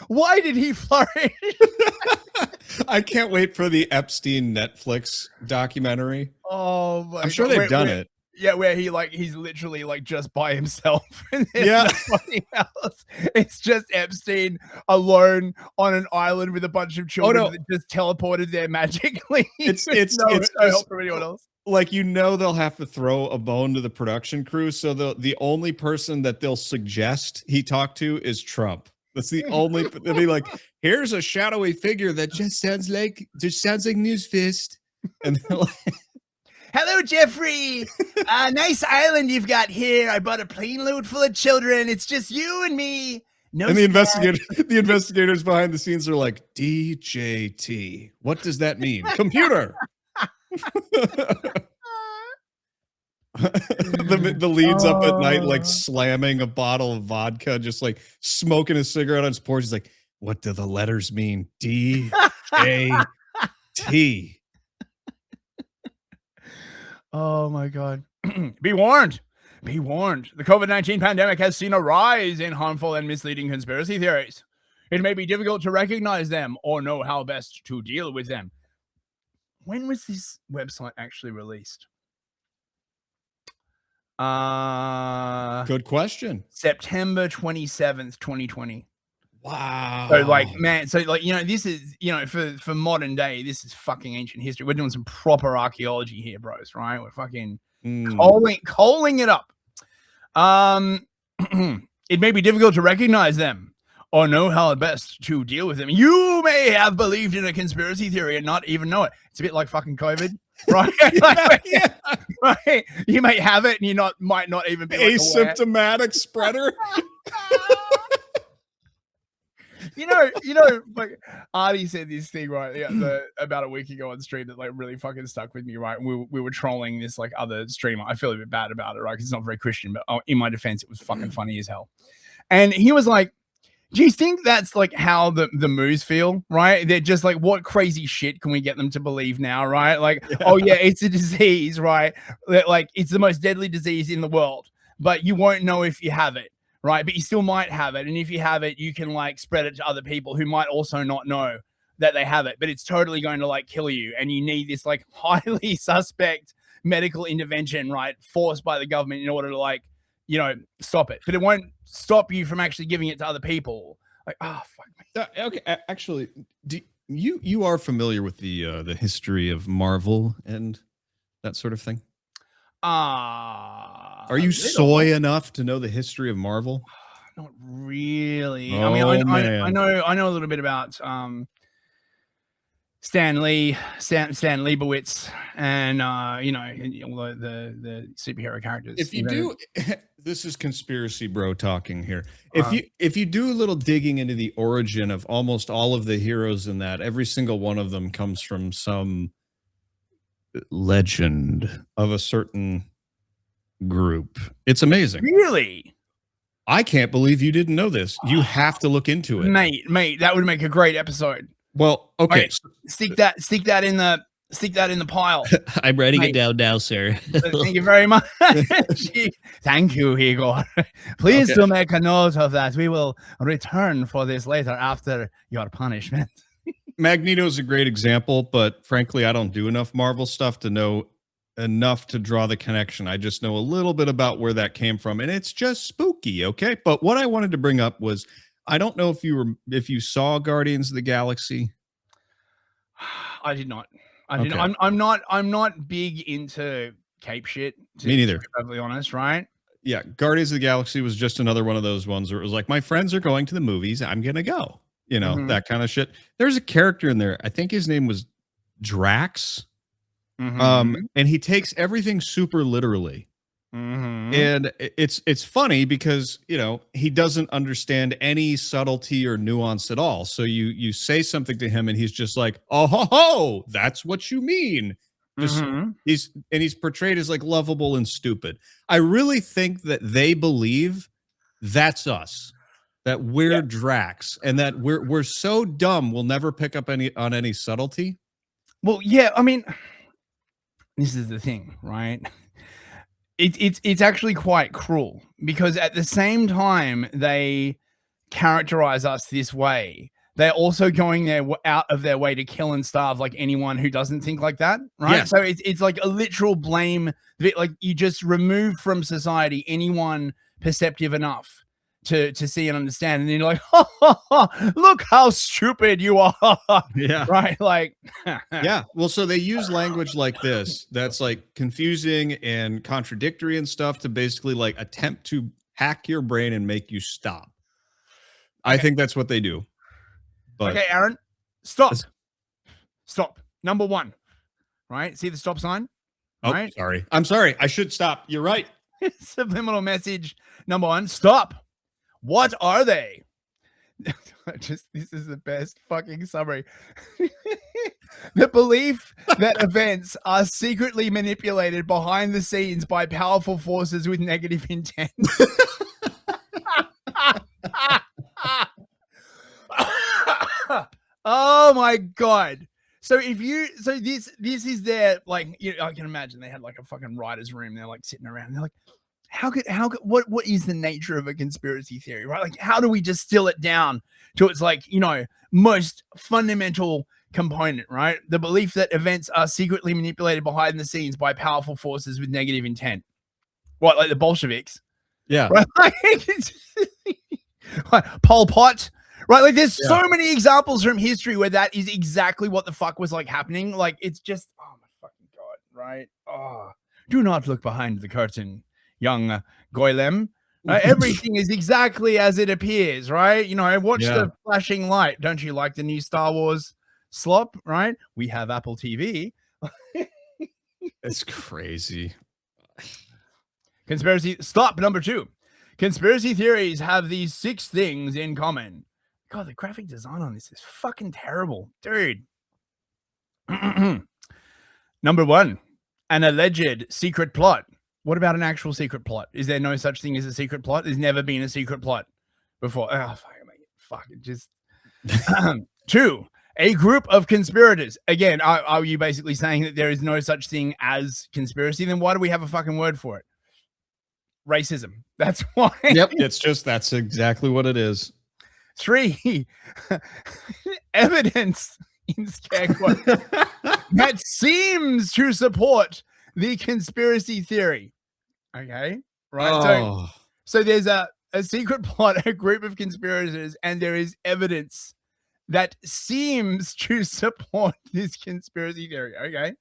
why did he flourish? I can't wait for the Epstein Netflix documentary. Oh my I'm sure god. they've done it. Yeah, where he's literally like just by himself and there's Yeah. nobody else. It's just Epstein alone on an island with a bunch of children no. that just teleported there magically. It's with it's no it's help just from anyone else. like they'll have to throw a bone to the production crew. So the only person that they'll suggest he talk to is Trump. That's the only. They'll be like, here's a shadowy figure that just sounds like News Fist, and they're like, Hello, Jeffrey. Nice island you've got here. I bought a plane load full of children. It's just you and me. No and the snack. investigators behind the scenes are like, DJT. What does that mean? Computer. the lead's up at night, like slamming a bottle of vodka, just like smoking a cigarette on his porch. He's like, what do the letters mean? DJT. Oh my God. Be warned. Be warned. The COVID-19 pandemic has seen a rise in harmful and misleading conspiracy theories. It may be difficult to recognize them or know how best to deal with them. When was this website actually released? Good question. September 27th, 2020. Wow. So like, man, so like, this is, for modern day, this is fucking ancient history. We're doing some proper archaeology here, bros, right? We're fucking coaling it up. It may be difficult to recognize them or know how best to deal with them. You may have believed in a conspiracy theory and not even know it. It's a bit like fucking COVID, right? Right? You may have it and you might not even be asymptomatic spreader. Like Artie said this thing, right? Yeah, about a week ago on stream that like really fucking stuck with me, right? We were trolling this like other streamer. I feel a bit bad about it, right? Because it's not very Christian, but in my defense, it was fucking funny as hell. And he was like, do you think that's like how the moos feel, right? They're just like, what crazy shit can we get them to believe now, right? Like, oh yeah, it's a disease, right? Like it's the most deadly disease in the world, but you won't know if you have it. Right. But you still might have it. And if you have it, you can like spread it to other people who might also not know that they have it, but it's totally going to like kill you. And you need this like highly suspect medical intervention, right? Forced by the government in order to like, stop it. But it won't stop you from actually giving it to other people. Like, oh, fuck me. Okay. Actually, you are familiar with the history of Marvel and that sort of thing? Are you soy enough to know the history of Marvel? Not really. Oh, I mean, I know a little bit about Stan Leibowitz, and all the superhero characters. If you do, this is conspiracy bro talking here. If you do a little digging into the origin of almost all of the heroes in that, every single one of them comes from some legend of a certain group. It's amazing. Really? I can't believe you didn't know this. You have to look into it. Mate, that would make a great episode. Well, okay. Right. Stick that in the pile. I'm writing Mate. it down now, sir. Thank you very much. Thank you, Igor. Please do make a note of that. We will return for this later after your punishment. Magneto is a great example, but frankly, I don't do enough Marvel stuff to know enough to draw the connection. I just know a little bit about where that came from, and it's just spooky, okay? But what I wanted to bring up was, I don't know if you saw Guardians of the Galaxy. I did not. I'm not big into cape shit. Me neither. To be perfectly honest, right? Yeah, Guardians of the Galaxy was just another one of those ones where it was like, my friends are going to the movies, I'm gonna go. You know, that kind of shit. There's a character in there. I think his name was Drax. And he takes everything super literally. And it's funny because, you know, he doesn't understand any subtlety or nuance at all. So you say something to him and he's just like, oh ho ho, that's what you mean. Just he's portrayed as like lovable and stupid. I really think that they believe that's us. That we're Drax, and that we're so dumb we'll never pick up on any subtlety. Well, yeah, I mean, this is the thing, right? It's actually quite cruel because at the same time they characterize us this way, they're also going out of their way to kill and starve like anyone who doesn't think like that, right? Yeah. So it's like a literal blame. Like you just remove from society anyone perceptive enough to see and understand, and then you're like, look how stupid you are. Yeah. Right. Like, yeah. Well, so they use language like this that's like confusing and contradictory and stuff to basically like attempt to hack your brain and make you stop. I think that's what they do. But okay, Aaron, stop. Number one, right? See the stop sign? Oh, right? Sorry. I'm sorry. I should stop. You're right. Subliminal message number one, stop. What are they? This is the best fucking summary. The belief that events are secretly manipulated behind the scenes by powerful forces with negative intent. Oh my god. So this is their, like, you know, I can imagine they had like a fucking writer's room. They're like sitting around and they're like, how could what is the nature of a conspiracy theory, right? Like, how do we distill it down to its, like, you know, most fundamental component, right? The belief that events are secretly manipulated behind the scenes by powerful forces with negative intent. What, like the Bolsheviks? Yeah. Right? Like Pol Pot, right? Like there's so many examples from history where that is exactly what the fuck was like happening. Like it's just, oh my fucking god, right? Oh, do not look behind the curtain, young Goylem. Everything is exactly as it appears, right? You know, watch the flashing light. Don't you like the new Star Wars slop, right? We have Apple TV. It's crazy. Conspiracy. Stop. Number two. Conspiracy theories have these 6 things in common. God, the graphic design on this is fucking terrible, dude. Number 1, an alleged secret plot. What about an actual secret plot? Is there no such thing as a secret plot? There's never been a secret plot before. Oh, fuck it. Just 2, a group of conspirators. Again, are you basically saying that there is no such thing as conspiracy? Then why do we have a fucking word for it? Racism. That's why. Yep. That's exactly what it is. 3, evidence in scare quotes that seems to support the conspiracy theory. Okay. Right. Oh. So there's a secret plot, a group of conspirators, and there is evidence that seems to support this conspiracy theory. Okay.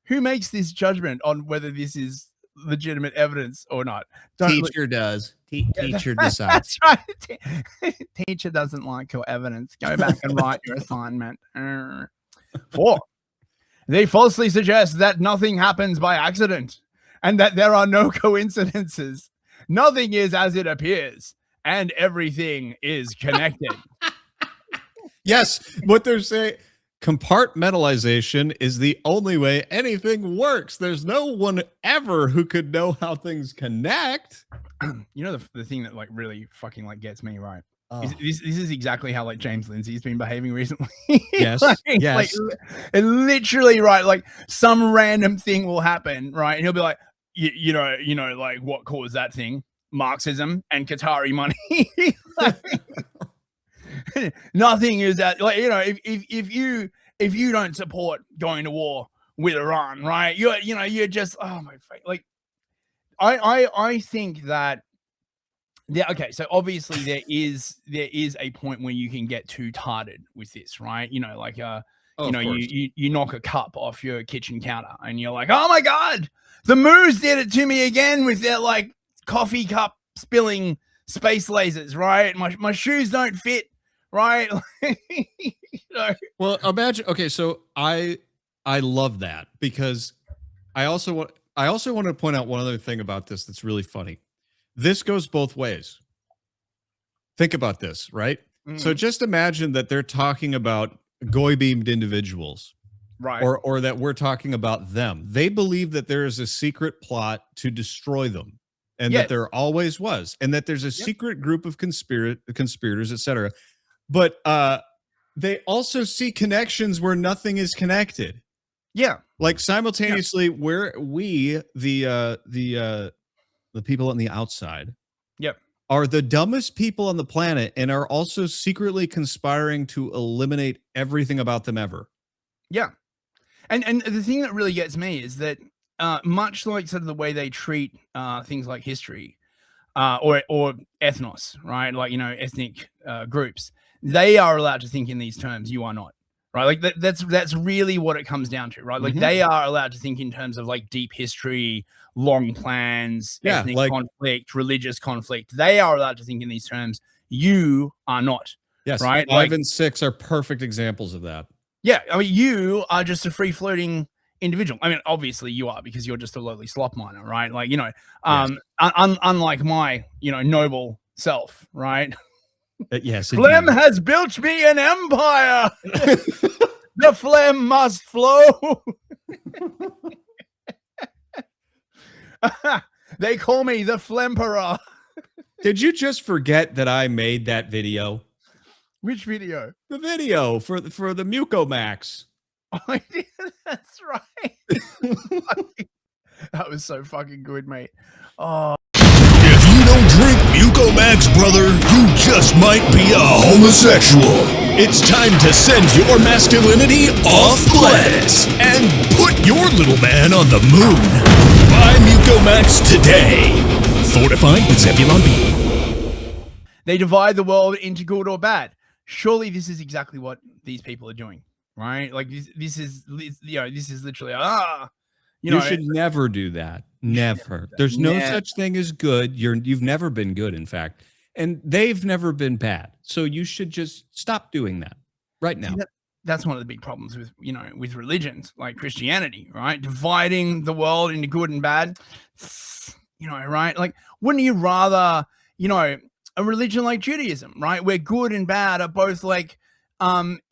Who makes this judgment on whether this is legitimate evidence or not? Teacher does. Teacher decides. That's right. Teacher doesn't like your evidence. Go back and write your assignment. 4, they falsely suggest that nothing happens by accident and that there are no coincidences. Nothing is as it appears and everything is connected. Yes, what they're saying. compartmentalization is the only way anything works. There's no one ever who could know how things connect. You know, the thing that like really fucking like gets me, right? Oh. This is exactly how like James Lindsay's been behaving recently. Yes, yes. Like, literally, right? Like some random thing will happen, right? And he'll be like, you know, like what caused that thing? Marxism and Qatari money. Nothing is that, like, you know, if you don't support going to war with Iran, right? You're just, oh my face. Like, I think that. Yeah. Okay. So obviously there is a point where you can get too tarted with this, right? You know, like you knock a cup off your kitchen counter and you're like, oh my god, the Moos did it to me again with their like coffee cup spilling space lasers, right? My shoes don't fit, right? You know? Well, imagine. Okay, so I love that because I also want to point out one other thing about this that's really funny. This goes both ways. Think about this, right? So just imagine that they're talking about goy-beamed individuals, right? Or that we're talking about them. They believe that there is a secret plot to destroy them, and that there always was, and that there's a secret group of conspirators, etc. But they also see connections where nothing is connected. Yeah, like simultaneously, where we the people on the outside are the dumbest people on the planet and are also secretly conspiring to eliminate everything about them ever. Yeah. And the thing that really gets me is that much like sort of the way they treat things like history or ethnos, right? Like, you know, ethnic groups, they are allowed to think in these terms. You are not. Right, like that's really what it comes down to, right? Like they are allowed to think in terms of like deep history, long plans, ethnic conflict, religious conflict. They are allowed to think in these terms. You are not. Yes, right. 5 and 6 are perfect examples of that. Yeah, I mean, you are just a free floating individual. I mean, obviously you are because you're just a lowly slop miner, right? Like, you know, unlike my, you know, noble self, right? Yes, Phlegm has built me an empire. The phlegm must flow. They call me the Phlemperer. Did you just forget that I made that video? Which video? The video for the Mucomax. I did. That's right. That was so fucking good, mate. Oh. If you don't drink Mucomax, brother, you just might be a homosexual. It's time to send your masculinity off planet and put your little man on the moon. Buy Mucomax today. Fortified with Zebulon B. They divide the world into good or bad. Surely this is exactly what these people are doing, right? Like this is, you know, this is literally you should never do that. Never. There's no such thing as good. You've never been good, in fact, and they've never been bad. So you should just stop doing that right now. See, that's one of the big problems with, you know, with religions like Christianity, right? Dividing the world into good and bad. You know, right? Like, wouldn't you rather, you know, a religion like Judaism, right, where good and bad are both like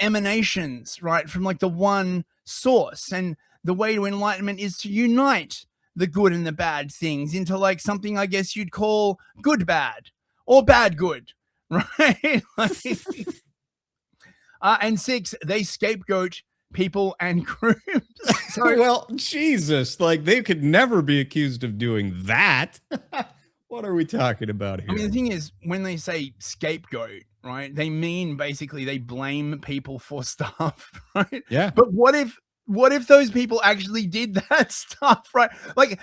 emanations, right, from like the one source, and the way to enlightenment is to unite the good and the bad things into like something I guess you'd call good bad or bad good, right? And 6, they scapegoat people and groups. So, well, Jesus, like they could never be accused of doing that. What are we talking about here? I mean, the thing is, when they say scapegoat, right, they mean basically they blame people for stuff, right? Yeah. But what if those people actually did that stuff, right? Like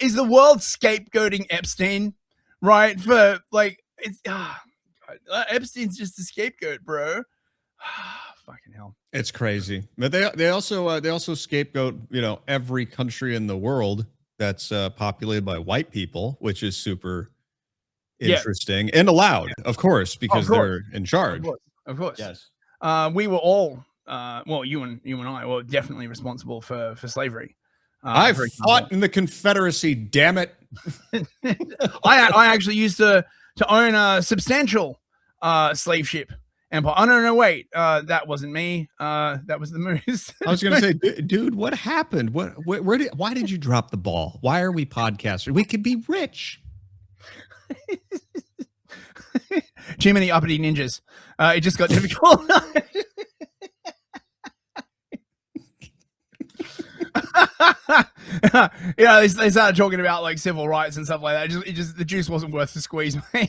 is the world scapegoating Epstein, right? For like, it's Epstein's just a scapegoat, bro. Fucking hell. It's crazy. But they also scapegoat, you know, every country in the world that's populated by white people, which is super interesting and allowed, of course, because they're in charge. Of course. Yes. We were all well, you and I were definitely responsible for slavery. I fought in the Confederacy, damn it. I actually used to own a substantial slave ship Empire. Oh no, wait. That wasn't me. That was the moose. I was gonna say, dude, what happened? Why did you drop the ball? Why are we podcasters? We could be rich. Too many uppity ninjas. It just got difficult. Yeah, they started talking about like civil rights and stuff like that. It just the juice wasn't worth the squeeze, mate.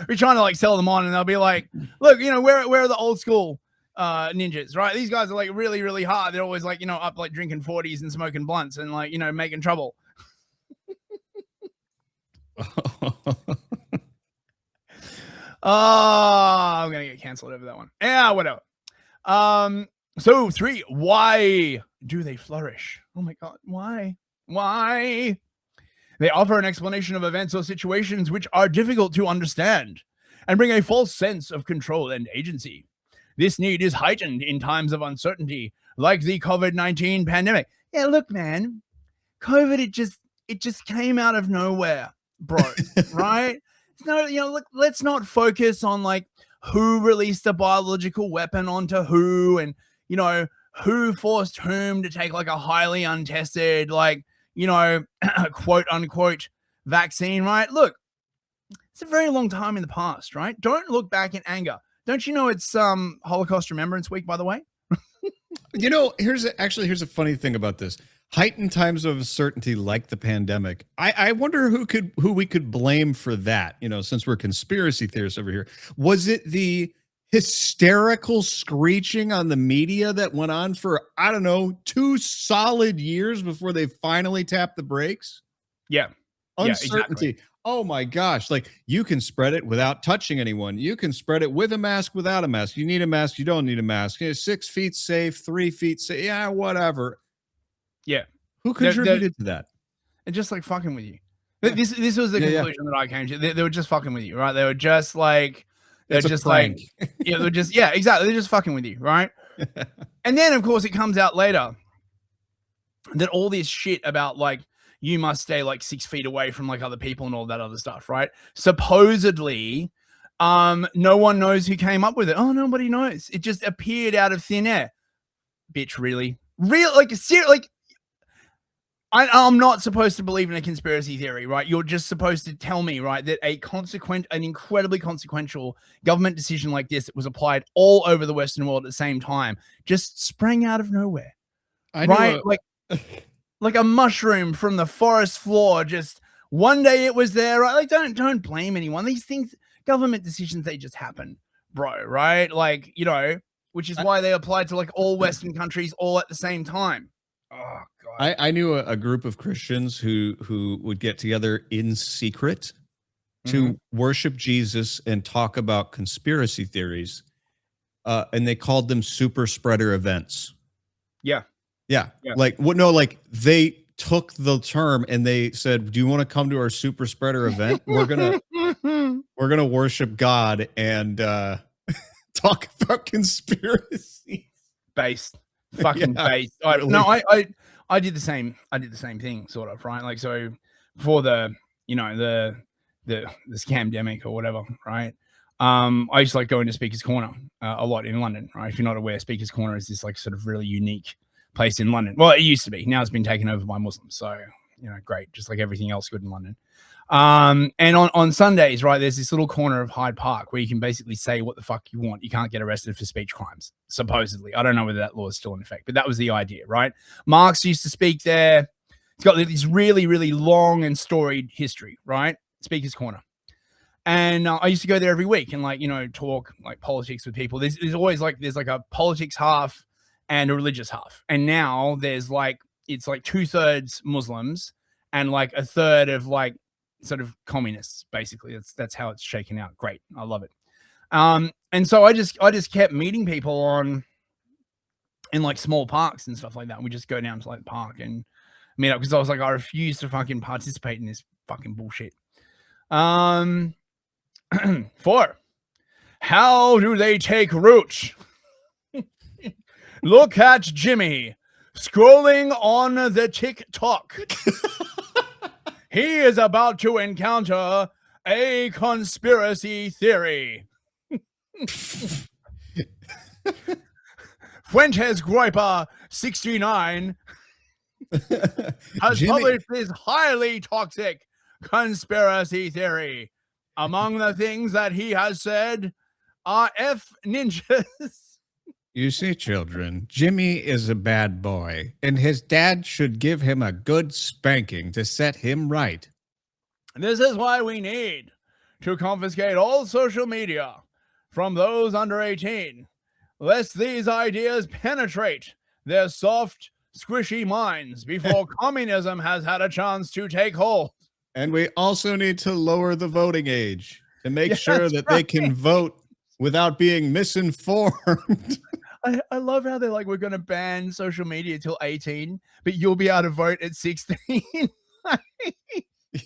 We're trying to like sell them on, and they'll be like, "Look, where are the old school ninjas, right? These guys are like really, really hard. They're always like, up like drinking 40s and smoking blunts and like, making trouble." Oh, I'm gonna get canceled over that one. Yeah, whatever. So 3, why do they flourish? Oh my god, why? They offer an explanation of events or situations which are difficult to understand and bring a false sense of control and agency. This need is heightened in times of uncertainty, like the COVID-19 pandemic. Yeah, look, man, COVID, it just came out of nowhere, bro, right? No, look, let's not focus on like who released a biological weapon onto who, and who forced whom to take like a highly untested, like, quote unquote vaccine, right? Look, it's a very long time in the past, right? Don't look back in anger. Don't you know it's Holocaust Remembrance Week, by the way? Here's a funny thing about this. Heightened times of uncertainty like the pandemic. I wonder who we could blame for that, since we're conspiracy theorists over here. Was it the hysterical screeching on the media that went on for, I don't know, 2 solid years before they finally tapped the brakes? Yeah. Uncertainty. Yeah, exactly. Oh my gosh. Like, you can spread it without touching anyone. You can spread it with a mask, without a mask. You need a mask. You don't need a mask. 6 feet safe, 3 feet safe. Yeah, whatever. Yeah. Who contributed to that? And just like fucking with you. This was the conclusion that I came to. They were just fucking with you, right? They were just like, exactly. They're just fucking with you, right? And then of course it comes out later that all this shit about like, you must stay like 6 feet away from like other people and all that other stuff, right? Supposedly, no one knows who came up with it. Oh, nobody knows. It just appeared out of thin air. Bitch, really? I'm not supposed to believe in a conspiracy theory, right? You're just supposed to tell me, right, that an incredibly consequential government decision like this that was applied all over the Western world at the same time just sprang out of nowhere, right? Like a mushroom from the forest floor. Just one day it was there, right? Like, don't blame anyone. These things, government decisions, they just happen, bro, right? Like, which is why they applied to like all Western countries all at the same time. Oh God. I knew a group of Christians who would get together in secret to worship Jesus and talk about conspiracy theories, and they called them super spreader events. Yeah. Like what? No, like they took the term and they said, "Do you want to come to our super spreader event? We're gonna worship God and talk about conspiracy based." Fucking based. I did the same. I did the same thing, sort of, right? Like, so before the scamdemic or whatever, right? I used to like go into Speaker's Corner a lot in London, right? If you're not aware, Speaker's Corner is this like sort of really unique place in London. Well, it used to be. Now it's been taken over by Muslims. So, great. Just like everything else good in London. And on Sundays, right, there's this little corner of Hyde Park where you can basically say what the fuck you want. You can't get arrested for speech crimes, supposedly. I don't know whether that law is still in effect, but that was the idea, right? Marx used to speak there. It's got this really, really long and storied history, right? Speaker's Corner. And I used to go there every week and like, talk like politics with people. There's always like, there's like a politics half and a religious half. And now there's like, it's like 2/3 Muslims and like 1/3 of like, sort of communists, basically. That's how it's shaken out. Great. I love it. And so I just kept meeting people in like small parks and stuff like that. We just go down to like the park and meet up because I was like, I refuse to fucking participate in this fucking bullshit. 4, how do they take root? Look at Jimmy scrolling on the TikTok. He is about to encounter a conspiracy theory. Fuentes Groiper 69 has published this highly toxic conspiracy theory. Among the things that he has said are F ninjas. You see, children, Jimmy is a bad boy, and his dad should give him a good spanking to set him right. This is why we need to confiscate all social media from those under 18, lest these ideas penetrate their soft, squishy minds before communism has had a chance to take hold. And we also need to lower the voting age to make sure that they can vote without being misinformed. I love how they're like, we're going to ban social media till 18, but you'll be able to vote at 16.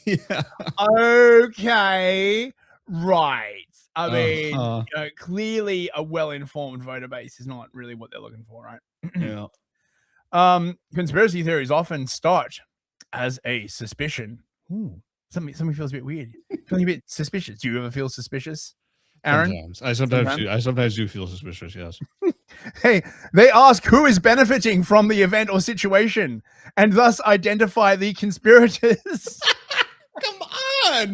Yeah. Okay. Right. I mean, clearly a well-informed voter base is not really what they're looking for, right? Yeah. Conspiracy theories often start as a suspicion. Ooh, something feels a bit weird. Feeling a bit suspicious. Do you ever feel suspicious, Aaron? Sometimes. I sometimes do feel suspicious, yes. Hey, they ask who is benefiting from the event or situation and thus identify the conspirators. Come on.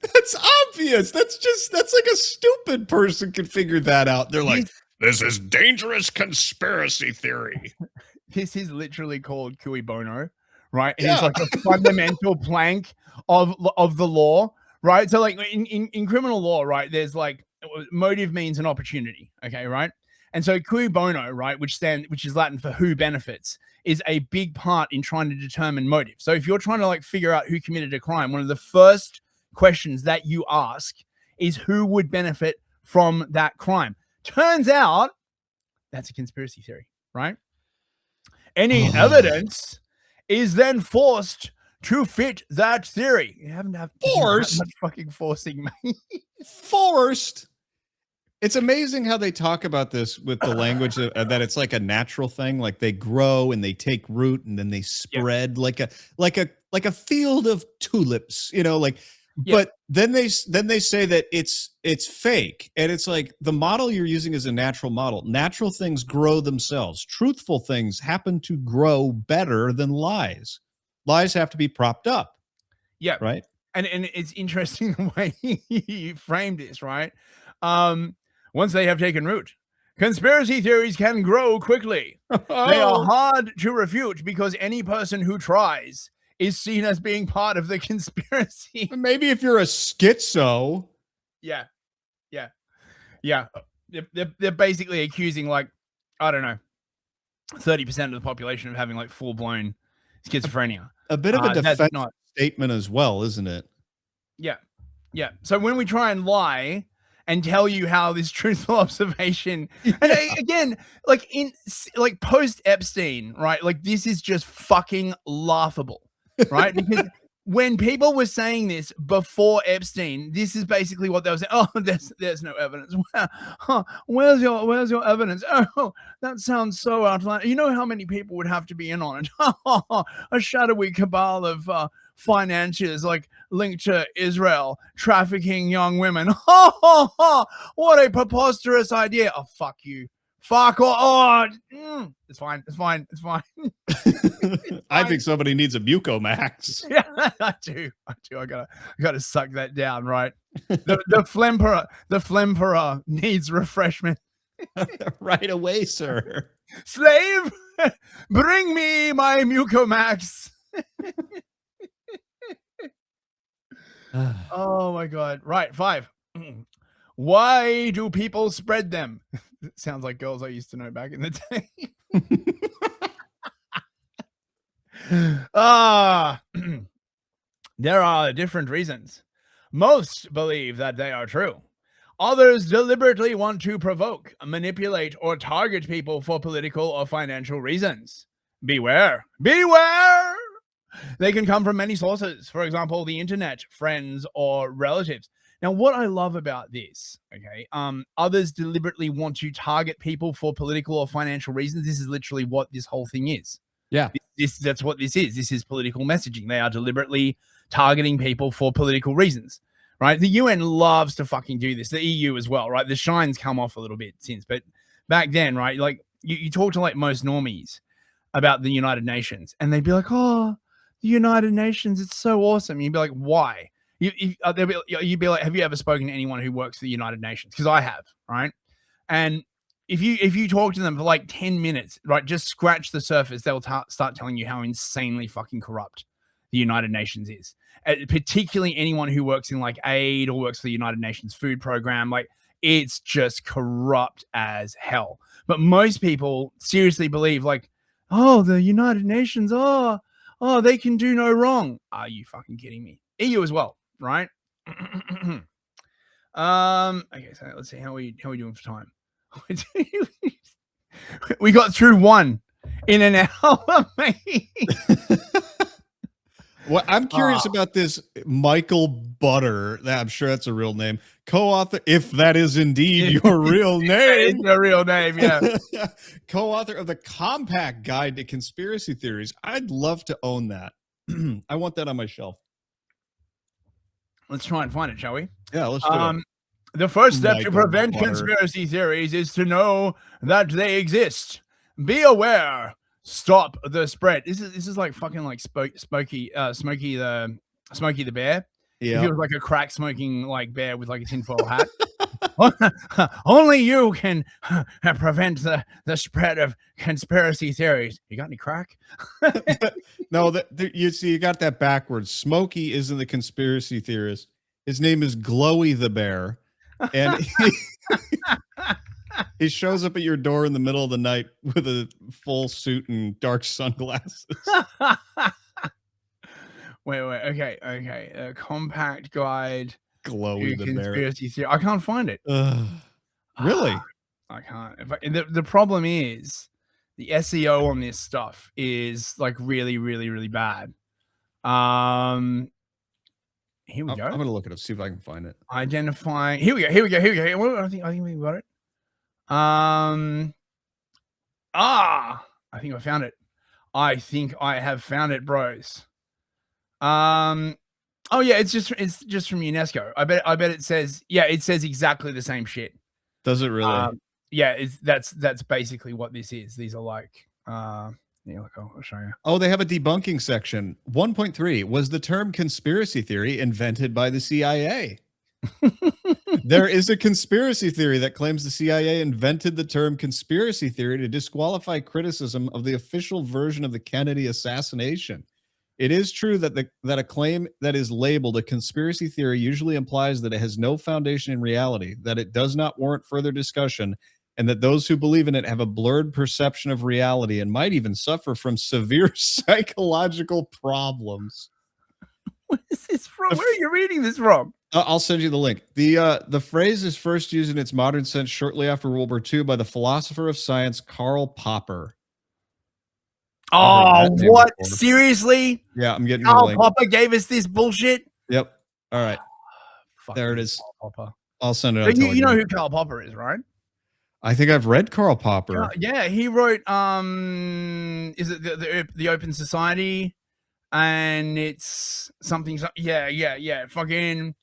That's obvious. That's like a stupid person can figure that out. They're like, this is dangerous conspiracy theory. This is literally called cui bono, right? It is like a fundamental plank of the law, right? So like in criminal law, right, there's like motive means an opportunity, okay, right? And so cui bono, right, which is Latin for who benefits, is a big part in trying to determine motive. So if you're trying to like figure out who committed a crime, one of the first questions that you ask is who would benefit from that crime. Turns out that's a conspiracy theory, right? Any evidence is then forced to fit that theory. You haven't have forced much fucking forcing, mate. Forced. It's amazing how they talk about this with the language that it's like a natural thing, like they grow and they take root and then they spread like a field of tulips, you know, like. But then they say that it's fake, and it's like the model you're using is a natural model. Natural things grow themselves. Truthful things happen to grow better than lies. Lies have to be propped up. Yeah, right. And it's interesting the way you framed this, right? Once they have taken root, conspiracy theories can grow quickly. They are hard to refute because any person who tries is seen as being part of the conspiracy. Maybe if you're a schizo. Yeah. They're basically accusing, like, I don't know, 30% of the population of having like full-blown schizophrenia. A bit of a defense statement as well, isn't it? Yeah. So when we try and lie and tell you how this truthful observation, and again, like post Epstein, right? Like this is just fucking laughable, right? Because when people were saying this before Epstein, this is basically what they were saying. Oh, there's no evidence. Where's your evidence? Oh, that sounds so outlandish. You know how many people would have to be in on it? A shadowy cabal of financiers like linked to Israel trafficking young women. What a preposterous idea. Oh, fuck you. Fuck. It's fine. I think somebody needs a Mucomax. Yeah, I do. I gotta suck that down, right? The phlegmperer needs refreshment. Right away, sir. Slave, bring me my Mucomax. Oh my god. Right, 5. Why do people spread them? Sounds like girls I used to know back in the day. There are different reasons. Most believe that they are true. Others deliberately want to provoke, manipulate, or target people for political or financial reasons. Beware. Beware! They can come from many sources. For example, the internet, friends, or relatives. Now, what I love about this, okay, others deliberately want to target people for political or financial reasons. This is literally what this whole thing is. Yeah. That's what this is. This is political messaging. They are deliberately targeting people for political reasons, right? The UN loves to fucking do this. The EU as well, right? The shine's come off a little bit since, but back then, right? Like you talk to like most normies about the United Nations, and they'd be like, "Oh, the United Nations, it's so awesome." You'd be like, "Why?" You'd be like, "Have you ever spoken to anyone who works for the United Nations?" Because I have, right? And if you talk to them for like 10 minutes, right, just scratch the surface, they'll start telling you how insanely fucking corrupt the United Nations is. Particularly anyone who works in like aid or works for the United Nations food program, like it's just corrupt as hell. But most people seriously believe like, oh, the United Nations, oh, they can do no wrong. Are you fucking kidding me? EU as well, right? Okay, so let's see how we doing for time. We got through one in an hour, mate. Well, I'm curious about this Michael Butter. I'm sure that's a real name. Co-author, if that is indeed your real name. It's your real name, yeah. Co-author of the Compact Guide to Conspiracy Theories. I'd love to own that. I want that on my shelf. Let's try and find it, shall we? Yeah, let's do it. The first step to Michael prevent Butter. conspiracy theories is to know that they exist. Be aware. Stop the spread. This is like fucking like Smokey the Bear. Yeah. If he was like a crack smoking like bear with like a tinfoil hat. Only you can prevent the spread of conspiracy theories. You got any crack? No, you see, you got that backwards. Smokey isn't the conspiracy theorist. His name is Glowy the Bear. And he shows up at your door in the middle of the night with a full suit and dark sunglasses. Wait. Okay. Compact guide Glowy to the Bear. conspiracy theory. I can't find it. Really? I can't. The problem is the SEO on this stuff is like really, really, really bad. Here we go. I'm gonna look it up, see if I can find it. Identifying. Here we go. I think we got it. I think I found it. I think I have found it, bros. Oh yeah, it's just from UNESCO. I bet it says exactly the same shit. Does it really? Yeah, that's basically what this is. These are like yeah, look, I'll show you. Oh, they have a debunking section. 1.3 was the term conspiracy theory invented by the CIA. There is a conspiracy theory that claims the CIA invented the term conspiracy theory to disqualify criticism of the official version of the Kennedy assassination. It is true that a claim that is labeled a conspiracy theory usually implies that it has no foundation in reality, that it does not warrant further discussion, and that those who believe in it have a blurred perception of reality and might even suffer from severe psychological problems. What is this from? Where are you reading this from? I'll send you the link. The phrase is first used in its modern sense shortly after World War II by the philosopher of science Karl Popper. Oh, what? Seriously? Yeah, I'm getting Karl Popper gave us this bullshit? Yep. All right. There it is. Popper. I'll send it on. You know who Karl Popper is, right? I think I've read Karl Popper. Yeah, he wrote is it the Open Society? And it's something yeah. Fucking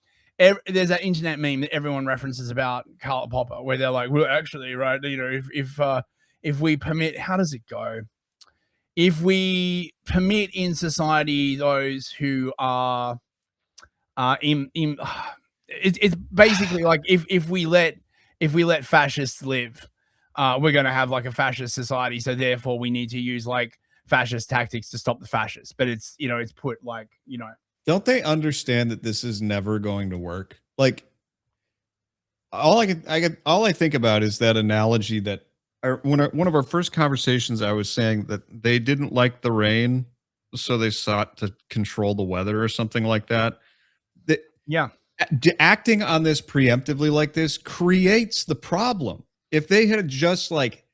there's that internet meme that everyone references about Karl Popper where they're like, well, actually, right, you know, if we permit, how does it go? If we permit in society those who are it's basically like if we let fascists live, we're going to have like a fascist society. So therefore we need to use like fascist tactics to stop the fascists. But it's, you know, it's put like, you know, don't they understand that this is never going to work? Like all I think about is that analogy that one of our first conversations, I was saying that they didn't like the rain, so they sought to control the weather or something like that. Yeah. Acting on this preemptively like this creates the problem. If they had just like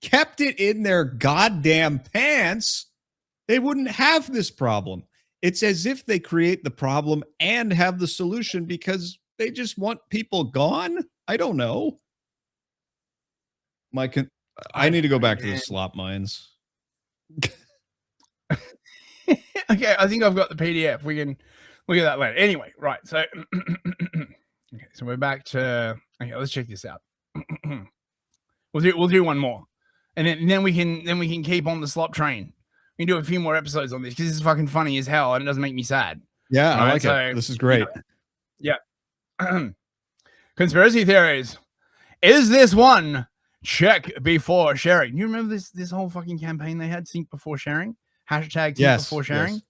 kept it in their goddamn pants, they wouldn't have this problem. It's as if they create the problem and have the solution because they just want people gone. I don't know. I need to go back to the slop mines. Okay, I think I've got the PDF. We'll get that later. Anyway, right. So, okay, so we're back to. Okay, let's check this out. We'll do one more, and then we can keep on the slop train. We can do a few more episodes on this because this is fucking funny as hell and it doesn't make me sad. Yeah, right? I like it. This is great. Yeah. Conspiracy theories. Is this one? Check before sharing. You remember this whole fucking campaign they had? Think before sharing. Hashtag think before sharing. Yes.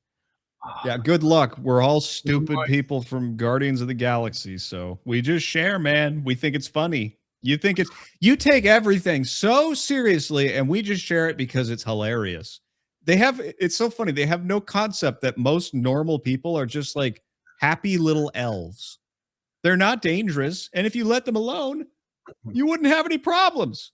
Yeah, good luck. We're all stupid people from Guardians of the Galaxy, so we just share, man. We think it's funny. You take everything so seriously, and we just share it because it's hilarious. It's so funny. They have no concept that most normal people are just like happy little elves. They're not dangerous, and if you let them alone, you wouldn't have any problems.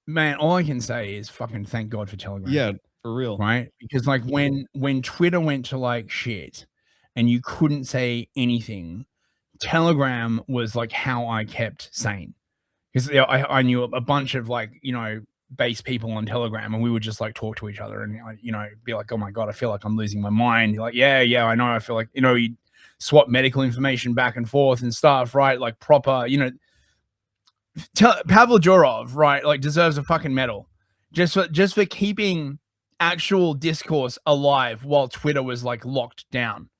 Man, all I can say is fucking thank God for Telegram. Yeah, for real. Right? Because like when Twitter went to like shit and you couldn't say anything, Telegram was like how I kept sane. Because I knew a bunch of like, base people on Telegram, and we would just like talk to each other and be like, oh my God, I feel like I'm losing my mind. You're like, yeah, I know. I feel like, you swap medical information back and forth and stuff, right? Like proper, Pavel Durov, right? Like deserves a fucking medal just for keeping actual discourse alive while Twitter was like locked down,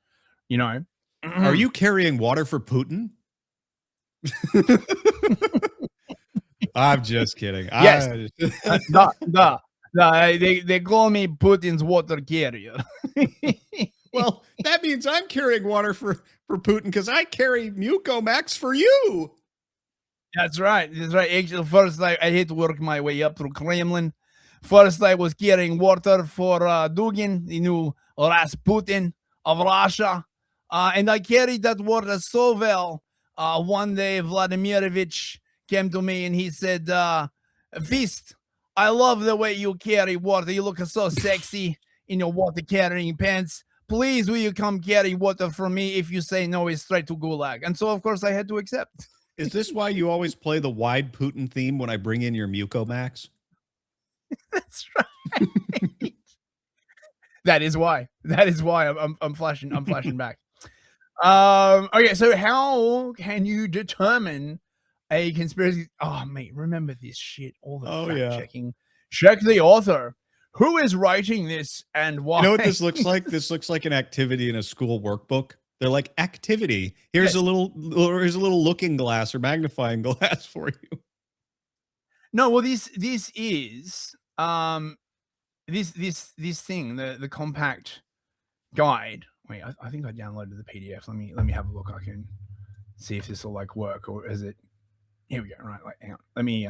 Are you carrying water for Putin? I'm just kidding. Yes. They call me Putin's water carrier. Well, that means I'm carrying water for Putin because I carry Mucomax for you. That's right. Actually, first I had to work my way up through Kremlin. First, I was carrying water for Dugin, the new Rasputin of Russia. And I carried that water so well. One day, Vladimirovich came to me and he said, Fist, I love the way you carry water. You look so sexy in your water carrying pants. Please, will you come carry water from me? If you say no, it's straight to Gulag. And so, of course, I had to accept. Is this why you always play the wide Putin theme when I bring in your Mucomax? That's right. That is why I'm flashing back. Okay, so how can you determine a conspiracy? Oh, mate, remember this shit. All the fact checking. Check the author. Who is writing this and why? You know what this looks like? This looks like an activity in a school workbook. They're like, activity. Here's a little looking glass or magnifying glass for you. No, well, this is this thing, the compact guide. Wait, I think I downloaded the PDF. Let me have a look. I can see if this will like work, or is it? Here we go. Right, like, hang on. Let me.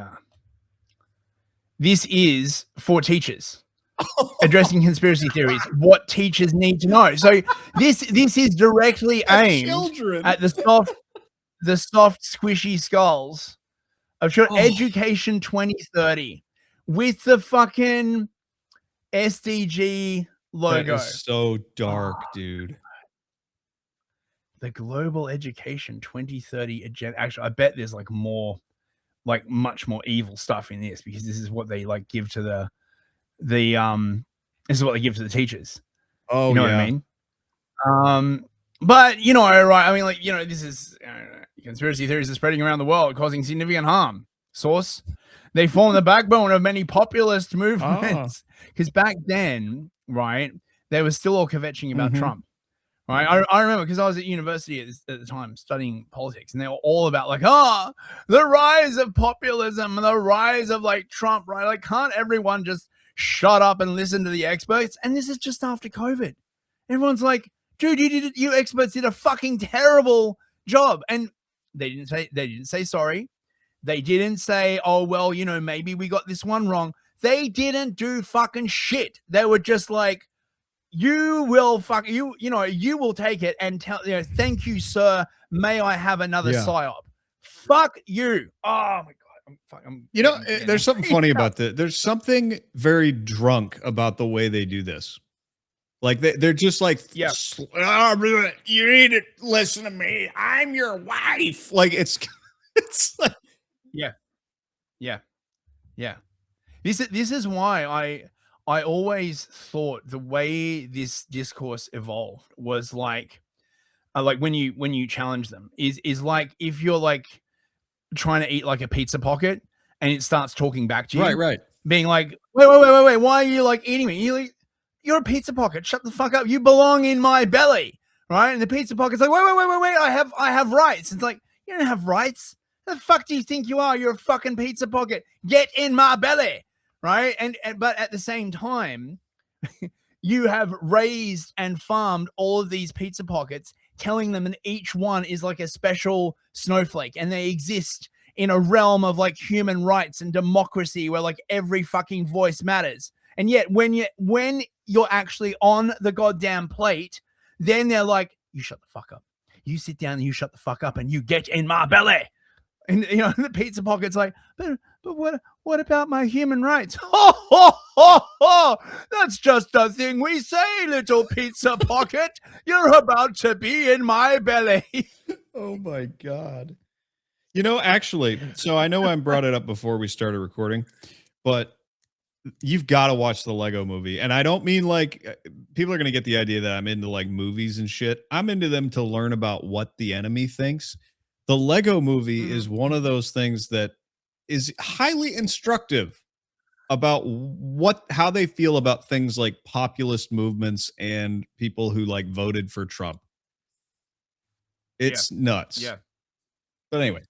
This is for teachers addressing conspiracy theories. What teachers need to know. So this is directly aimed at the soft, squishy skulls of Education 2030 with the fucking SDG logo. That is so dark, dude. The Global Education 2030 agenda. Actually, I bet there's like more, like much more evil stuff in this, because this is what they like give to the this is what they give to the teachers. Oh, you know what I mean? But right? I mean, like, this is conspiracy theories are spreading around the world, causing significant harm. Source: they form the backbone of many populist movements. Because back then, right, they were still all kvetching about Trump. Right, I remember because I was at university at the time studying politics, and they were all about like, the rise of populism, the rise of like Trump, right? Like, can't everyone just shut up and listen to the experts? And this is just after COVID. Everyone's like, dude, you experts did a fucking terrible job, and they didn't say sorry. They didn't say, oh well, maybe we got this one wrong. They didn't do fucking shit. They were just like, you will you will take it and tell, thank you, sir. May I have another psyop? Fuck you. Oh my God. There's something funny about this. There's something very drunk about the way they do this. Like they're just like, you need to listen to me. I'm your wife. Like it's like, yeah. This is why I always thought the way this discourse evolved was like when you challenge them is like if you're like trying to eat like a pizza pocket and it starts talking back to you, Right. being like, wait, why are you like eating me? You're a pizza pocket. Shut the fuck up. You belong in my belly, right? And the pizza pocket's like, wait. I have rights. It's like, you don't have rights. Who the fuck do you think you are? You're a fucking pizza pocket. Get in my belly, right? And but at the same time, you have raised and farmed all of these pizza pockets, telling them that each one is like a special snowflake, and they exist in a realm of like human rights and democracy where like every fucking voice matters. And yet when you're actually on the goddamn plate, then they're like, you shut the fuck up. You sit down and you shut the fuck up and you get in my belly. And you know, the pizza pocket's like, but what about my human rights? That's just a thing we say, little pizza pocket. You're about to be in my belly. Oh my God. You know, actually, so I know I brought it up before we started recording, but you've got to watch the Lego movie. And I don't mean like people are going to get the idea that I'm into like movies and shit. I'm into them to learn about what the enemy thinks. The Lego movie is one of those things that is highly instructive about how they feel about things like populist movements and people who like voted for Trump. It's nuts. Yeah. But anyway.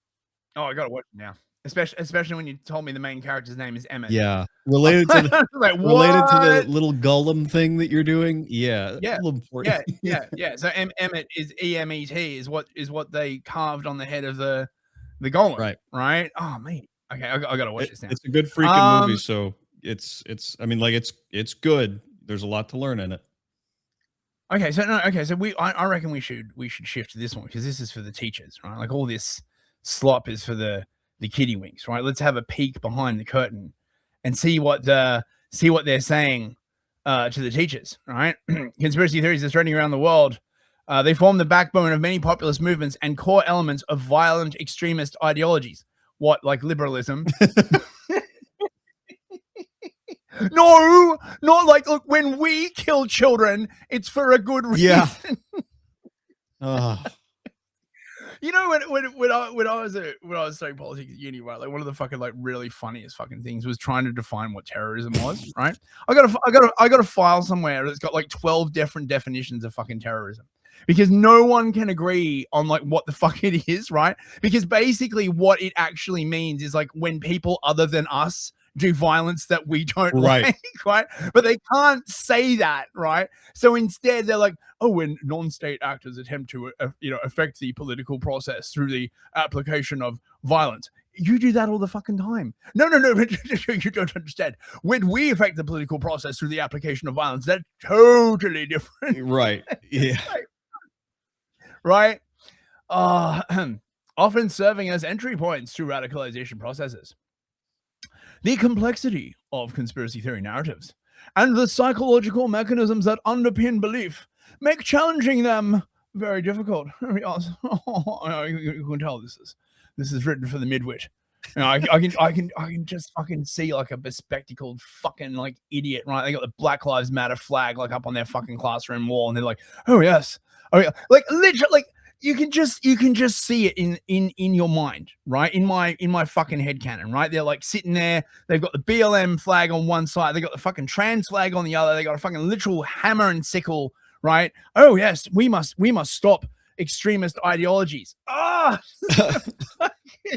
Oh, I gotta watch it now. Especially when you told me the main character's name is Emmett. Yeah. Related to the, like, related to the little golem thing that you're doing. Yeah. Yeah. A little important. Yeah. So Emmet is EMET is what they carved on the head of the golem. Right. Oh man. Okay, I gotta watch this now. It's a good freaking movie. So it's I mean, like it's good. There's a lot to learn in it. Okay, so I reckon we should shift to this one because this is for the teachers, right? Like all this slop is for the kiddie winks, right? Let's have a peek behind the curtain and see what they're saying to the teachers, right? Conspiracy theories are spreading around the world. They form the backbone of many populist movements and core elements of violent extremist ideologies. What, like liberalism? No, not like, look, when we kill children, it's for a good reason. Yeah. You know, when I was studying politics at uni, right? Like one of the fucking like really funniest fucking things was trying to define what terrorism was, right? I got a file somewhere that's got like 12 different definitions of fucking terrorism. Because no one can agree on like what the fuck it is, right? Because basically what it actually means is like when people other than us do violence that we don't like, right? But they can't say that, right? So instead they're like, oh, when non-state actors attempt to, affect the political process through the application of violence. You do that all the fucking time. No, you don't understand. When we affect the political process through the application of violence, that's totally different. Right. Yeah. Right? Often serving as entry points to radicalization processes. The complexity of conspiracy theory narratives and the psychological mechanisms that underpin belief make challenging them very difficult. You can tell this is written for the midwit. You know, I can just fucking see like a bespectacled fucking like idiot, right? They got the Black Lives Matter flag like up on their fucking classroom wall, and they're like, oh yes, like literally, like you can just see it in your mind, right? In my fucking head canon, right? They're like sitting there, they've got the BLM flag on one side, they got the fucking trans flag on the other, they got a fucking literal hammer and sickle, right? Oh yes, we must stop extremist ideologies.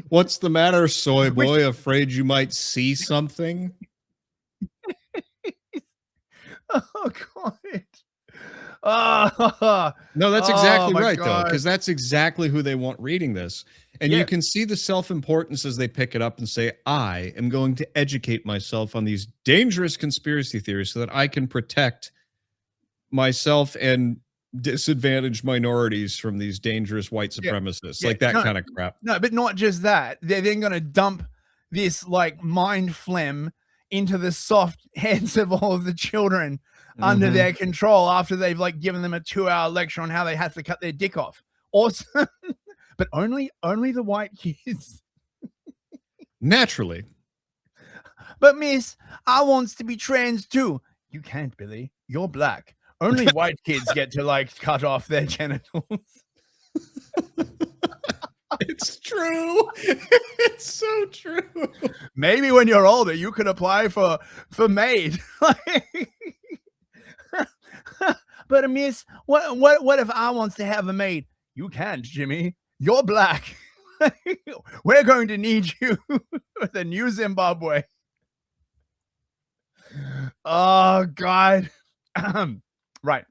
What's the matter, soy boy? Afraid you might see something? Oh God. No, that's exactly right, though, because that's exactly who they want reading this. And you can see the self-importance as they pick it up and say, I am going to educate myself on these dangerous conspiracy theories so that I can protect myself and disadvantaged minorities from these dangerous white supremacists, like that kind of crap. No, but not just that. They're then going to dump this like mind phlegm into the soft heads of all of the children under their control after they've like given them a 2-hour lecture on how they have to cut their dick off. Awesome. But only the white kids. Naturally. But miss, I wants to be trans too. You can't, Billy. You're black. Only white kids get to like cut off their genitals. It's true. It's so true. Maybe when you're older, you could apply for maid. But miss, what if I wants to have a maid? You can't, Jimmy. You're black. We're going to need you with the new Zimbabwe. Oh God. Right.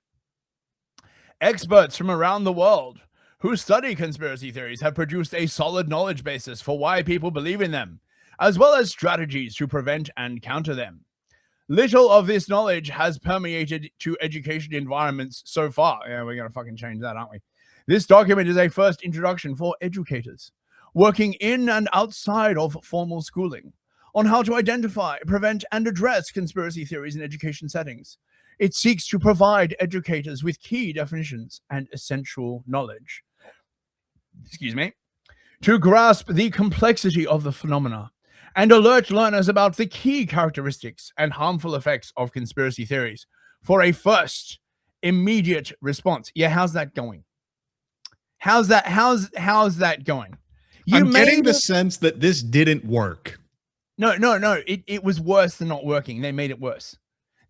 Experts from around the world who study conspiracy theories have produced a solid knowledge basis for why people believe in them, as well as strategies to prevent and counter them. Little of this knowledge has permeated to education environments so far. Yeah, we're going to fucking change that, aren't we? This document is a first introduction for educators working in and outside of formal schooling on how to identify, prevent, and address conspiracy theories in education settings. It seeks to provide educators with key definitions and essential knowledge, to grasp the complexity of the phenomena and alert learners about the key characteristics and harmful effects of conspiracy theories for a first immediate response. Yeah, how's that going? How's that going? I'm getting the sense that this didn't work. No. It was worse than not working. They made it worse.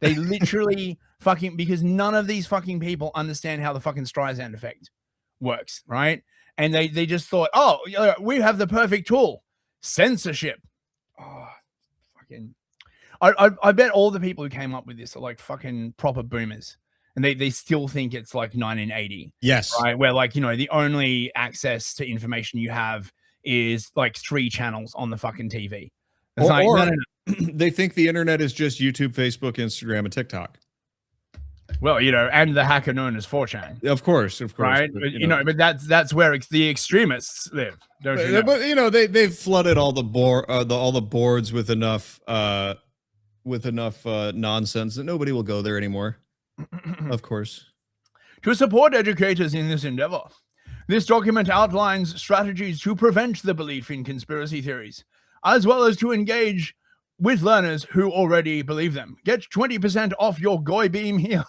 They literally fucking, because none of these fucking people understand how the fucking Streisand effect works, right? And they just thought, oh, we have the perfect tool, censorship. Oh, fucking. I bet all the people who came up with this are like fucking proper boomers. And they still think it's like 1980. Yes. Right. Where like, the only access to information you have is like 3 channels on the fucking TV. It's like, no. They think the internet is just YouTube, Facebook, Instagram, and TikTok. Well, and the hacker known as 4chan. Of course. Right. But, but that's where the extremists live. Don't you know? But they've flooded all the boards with enough nonsense that nobody will go there anymore. Of course. To support educators in this endeavor, this document outlines strategies to prevent the belief in conspiracy theories, as well as to engage with learners who already believe them. Get 20% off your Goy Beam here.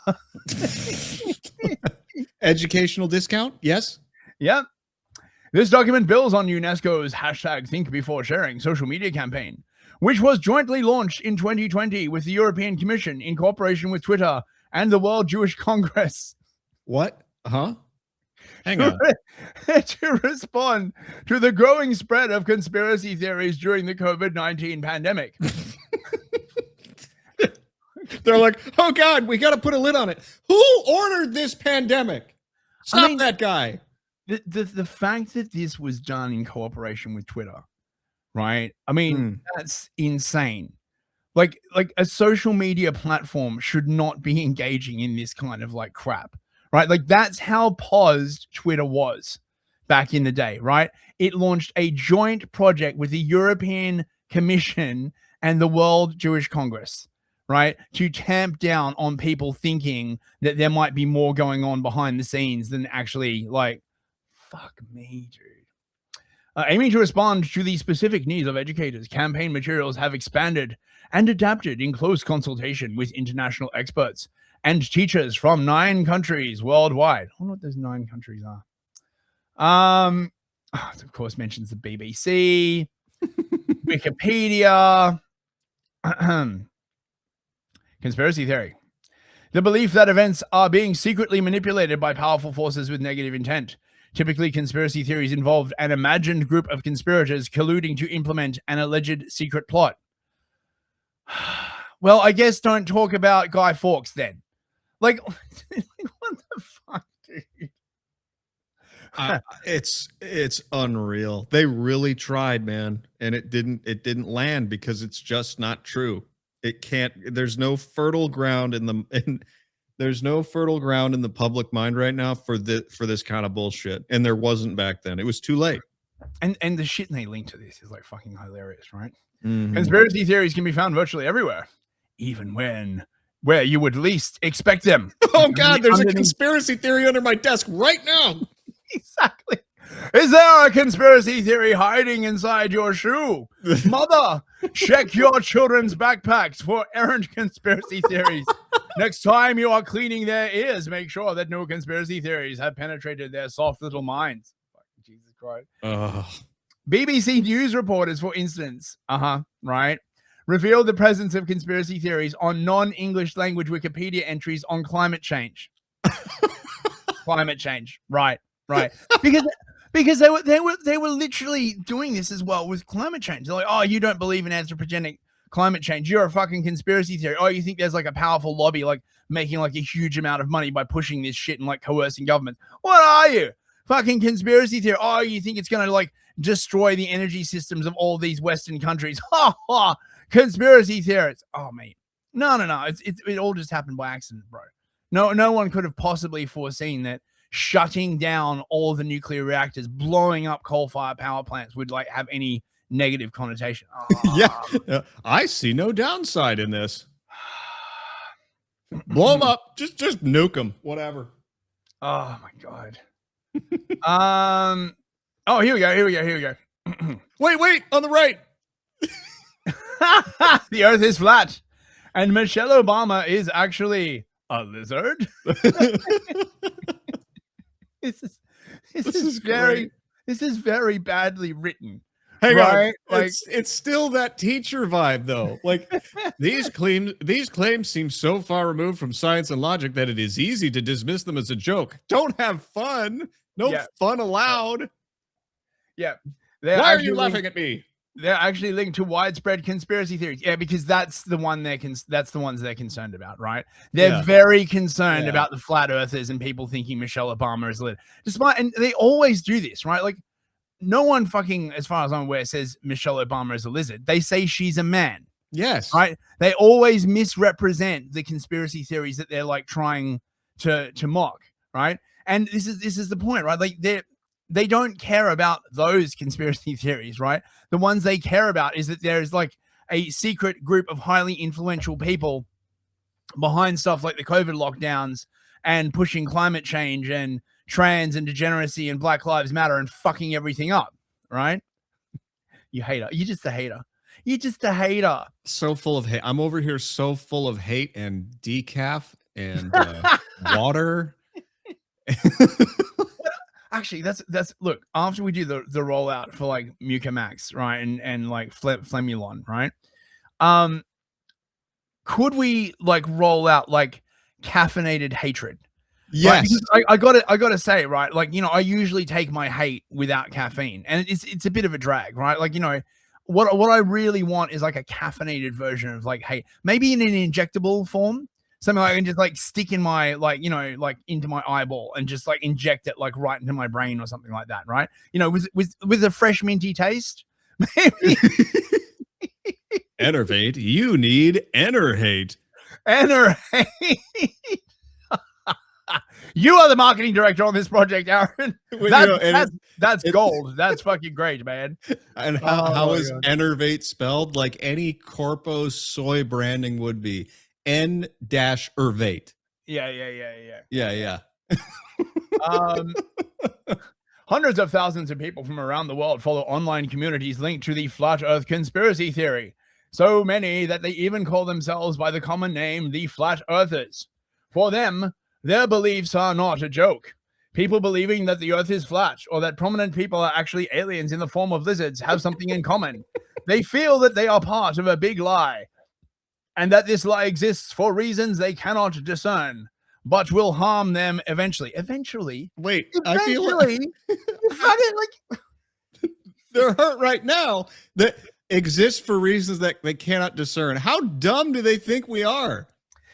Educational discount? Yes. Yep. This document builds on UNESCO's #ThinkBeforeSharing social media campaign, which was jointly launched in 2020 with the European Commission in cooperation with Twitter and the World Jewish Congress. What? Huh? Hang on. To respond to the growing spread of conspiracy theories during the COVID-19 pandemic. They're like, oh God, we got to put a lid on it. Who ordered this pandemic? Stop that guy. The fact that this was done in cooperation with Twitter, right? That's insane. Like a social media platform should not be engaging in this kind of like crap, right? Like that's how paused Twitter was back in the day, right? It launched a joint project with the European Commission and the World Jewish Congress, right? To tamp down on people thinking that there might be more going on behind the scenes than actually like, fuck me, dude. Aiming to respond to the specific needs of educators, campaign materials have expanded and adapted in close consultation with international experts and teachers from 9 countries worldwide. I wonder what those 9 countries are. Of course, mentions the BBC, Wikipedia. Conspiracy theory. The belief that events are being secretly manipulated by powerful forces with negative intent. Typically, conspiracy theories involve an imagined group of conspirators colluding to implement an alleged secret plot. Well, I guess don't talk about Guy Fawkes then. Like what the fuck, dude? It's unreal. They really tried, man, and it didn't land because it's just not true. It can't. There's no fertile ground in the public mind right now for this kind of bullshit, and there wasn't back then. It was too late. And the shit they link to this is like fucking hilarious, right? Mm-hmm. Conspiracy theories can be found virtually everywhere, even where you would least expect them. Oh God, there's a conspiracy theory under my desk right now. Exactly. Is there a conspiracy theory hiding inside your shoe? Mother, Check your children's backpacks for errant conspiracy theories. Next time you are cleaning their ears, make sure that no conspiracy theories have penetrated their soft little minds. Jesus Christ. BBC News reporters, for instance, right, revealed the presence of conspiracy theories on non-English language Wikipedia entries on climate change. Climate change, right. Because they were literally doing this as well with climate change. They're like, oh, you don't believe in anthropogenic climate change. You're a fucking conspiracy theory. Oh, you think there's like a powerful lobby like making like a huge amount of money by pushing this shit and like coercing governments. What are you? Fucking conspiracy theory. Oh, you think it's going to like destroy the energy systems of all these Western countries. Ha ha. Conspiracy theories. Oh, mate. No. It all just happened by accident, bro. No one could have possibly foreseen that shutting down all the nuclear reactors, blowing up coal-fired power plants would like have any negative connotation. Yeah, I see no downside in this. Blow them up, just nuke them, whatever. Oh my god. Oh, here we go. Wait, on the right. The Earth is flat, and Michelle Obama is actually a lizard. This is very badly written. Hang right? on, like it's still that teacher vibe though. Like these claims seem so far removed from science and logic that it is easy to dismiss them as a joke. Don't have fun. No fun allowed. Yeah. Why are you laughing at me? They're actually linked to widespread conspiracy theories. Yeah, because that's the ones they're concerned about, right? They're very concerned about the flat earthers and people thinking Michelle Obama is lit. And they always do this, right? Like no one fucking, as far as I'm aware, says Michelle Obama is a lizard. They say she's a man. Yes. Right? They always misrepresent the conspiracy theories that they're like trying to mock, right? And this is the point, right? Like they don't care about those conspiracy theories, right? The ones they care about is that there's like a secret group of highly influential people behind stuff like the COVID lockdowns and pushing climate change and trans and degeneracy and Black Lives Matter and fucking everything up, right? You hater. You're just a hater. You're just a hater. So full of hate. I'm over here so full of hate and decaf and water. Actually, that's look, after we do the rollout for like Mucimax, right, and like Flemulon, right? Could we like roll out like caffeinated hatred? Yes. Right? I gotta say, right, like, you know, I usually take my hate without caffeine, and it's a bit of a drag, right? Like, you know, what I really want is like a caffeinated version of like hate, maybe in an injectable form. Something I can just like stick in my, like, you know, like into my eyeball and just like inject it like right into my brain or something like that, right? You know, with a fresh minty taste. Maybe. Enervate, you need Enerhate. Enerhate. You are the marketing director on this project, Aaron. That's gold. That's fucking great, man. And how is Enervate spelled? Like any corpo soy branding would be. N-Ervate. Yeah. Hundreds of thousands of people from around the world follow online communities linked to the flat earth conspiracy theory. So many that they even call themselves by the common name, the flat earthers. For them, their beliefs are not a joke. People believing that the earth is flat or that prominent people are actually aliens in the form of lizards have something in common. They feel that they are part of a big lie, and that this lie exists for reasons they cannot discern, but will harm them eventually. Wait, I feel like they're hurt right now that exists for reasons that they cannot discern. How dumb do they think we are?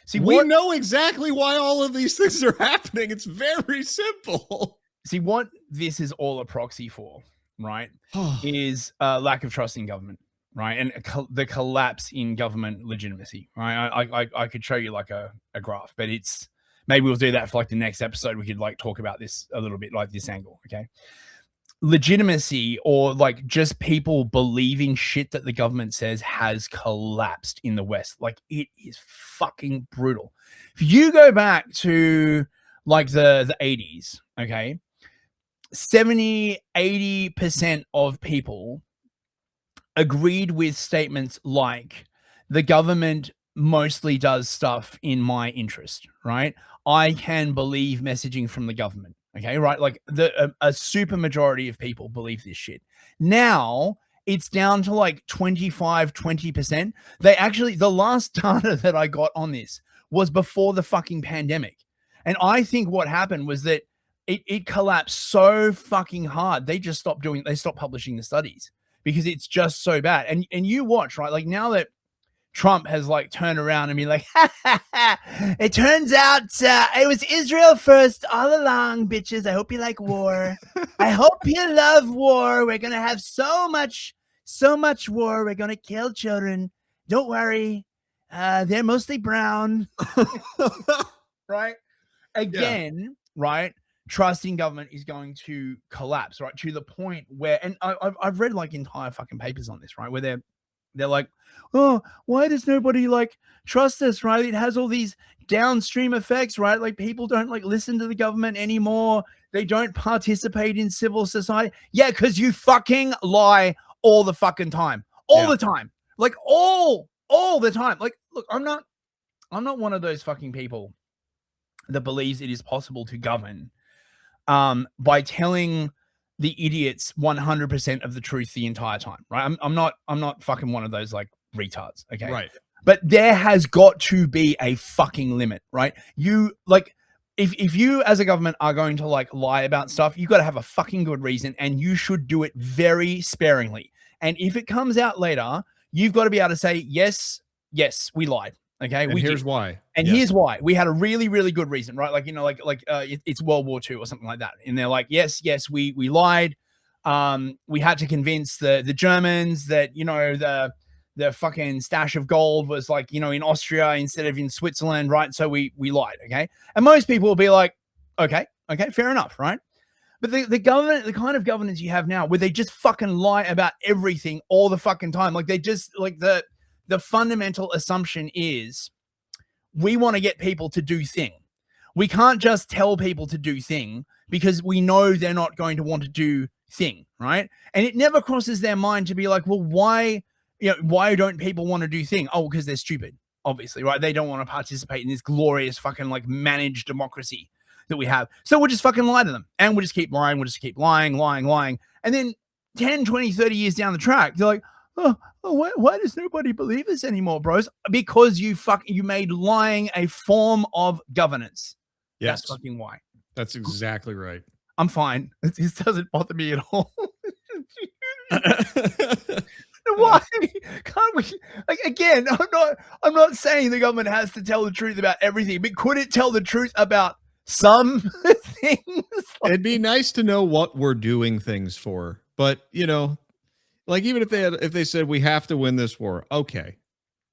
See, we know exactly why all of these things are happening. It's very simple. See, what this is all a proxy for, right, is a lack of trust in government. Right, and the collapse in government legitimacy. Right, I could show you like a graph, but it's maybe we'll do that for like the next episode. We could like talk about this a little bit, like this angle. Okay, legitimacy, or like just people believing shit that the government says, has collapsed in the West. Like, it is fucking brutal. If you go back to like the 80s, okay, 70-80% of people agreed with statements like the government mostly does stuff in my interest, right? I can believe messaging from the government. Okay, right? Like a super majority of people believe this shit. Now it's down to like 25, 20%. They actually, the last data that I got on this was before the fucking pandemic. And I think what happened was that it collapsed so fucking hard. They stopped publishing the studies because it's just so bad. And you watch, right? Like now that Trump has like turned around and be like, ha, ha, ha. It turns out it was Israel first all along, bitches. I hope you like war. I hope you love war. We're going to have so much war. We're going to kill children. Don't worry. They're mostly brown. Right? Again, right? Trusting government is going to collapse, right? To the point where, and I've read like entire fucking papers on this, right? Where they're like, oh, why does nobody like trust us, right? It has all these downstream effects, right? Like people don't like listen to the government anymore. They don't participate in civil society. Yeah, because you fucking lie all the fucking time. All the time. Like all the time. Like, look, I'm not one of those fucking people that believes it is possible to govern by telling the idiots 100% of the truth the entire time, right? I'm not fucking one of those like retards, okay? Right. But there has got to be a fucking limit, right? You like, if you as a government are going to like lie about stuff, you got to have a fucking good reason, and you should do it very sparingly. And if it comes out later, you've got to be able to say, yes, we lied. Okay, and here's why. And here's why. We had a really, really good reason, right? Like, you know, it's World War II or something like that. And they're like, yes, we lied. We had to convince the Germans that, you know, the fucking stash of gold was like, you know, in Austria instead of in Switzerland, right? So we lied, okay? And most people will be like, okay, fair enough, right? But the government, the kind of governance you have now, where they just fucking lie about everything all the fucking time, like they just like the fundamental assumption is we want to get people to do thing. We can't just tell people to do thing because we know they're not going to want to do thing, right? And it never crosses their mind to be like, well, why don't people want to do thing? Oh, because they're stupid, obviously, right? They don't want to participate in this glorious fucking like managed democracy that we have. So we'll just fucking lie to them, and we'll just keep lying. We'll just keep lying. And then 10, 20, 30 years down the track, they're like, oh, why does nobody believe us anymore, bros? Because you made lying a form of governance. Yes. That's fucking why. That's exactly right. I'm fine. This doesn't bother me at all. Why can't we? Like, again, I'm not saying the government has to tell the truth about everything, but could it tell the truth about some things? It'd be nice to know what we're doing things for, but you know, like even if they said we have to win this war, okay,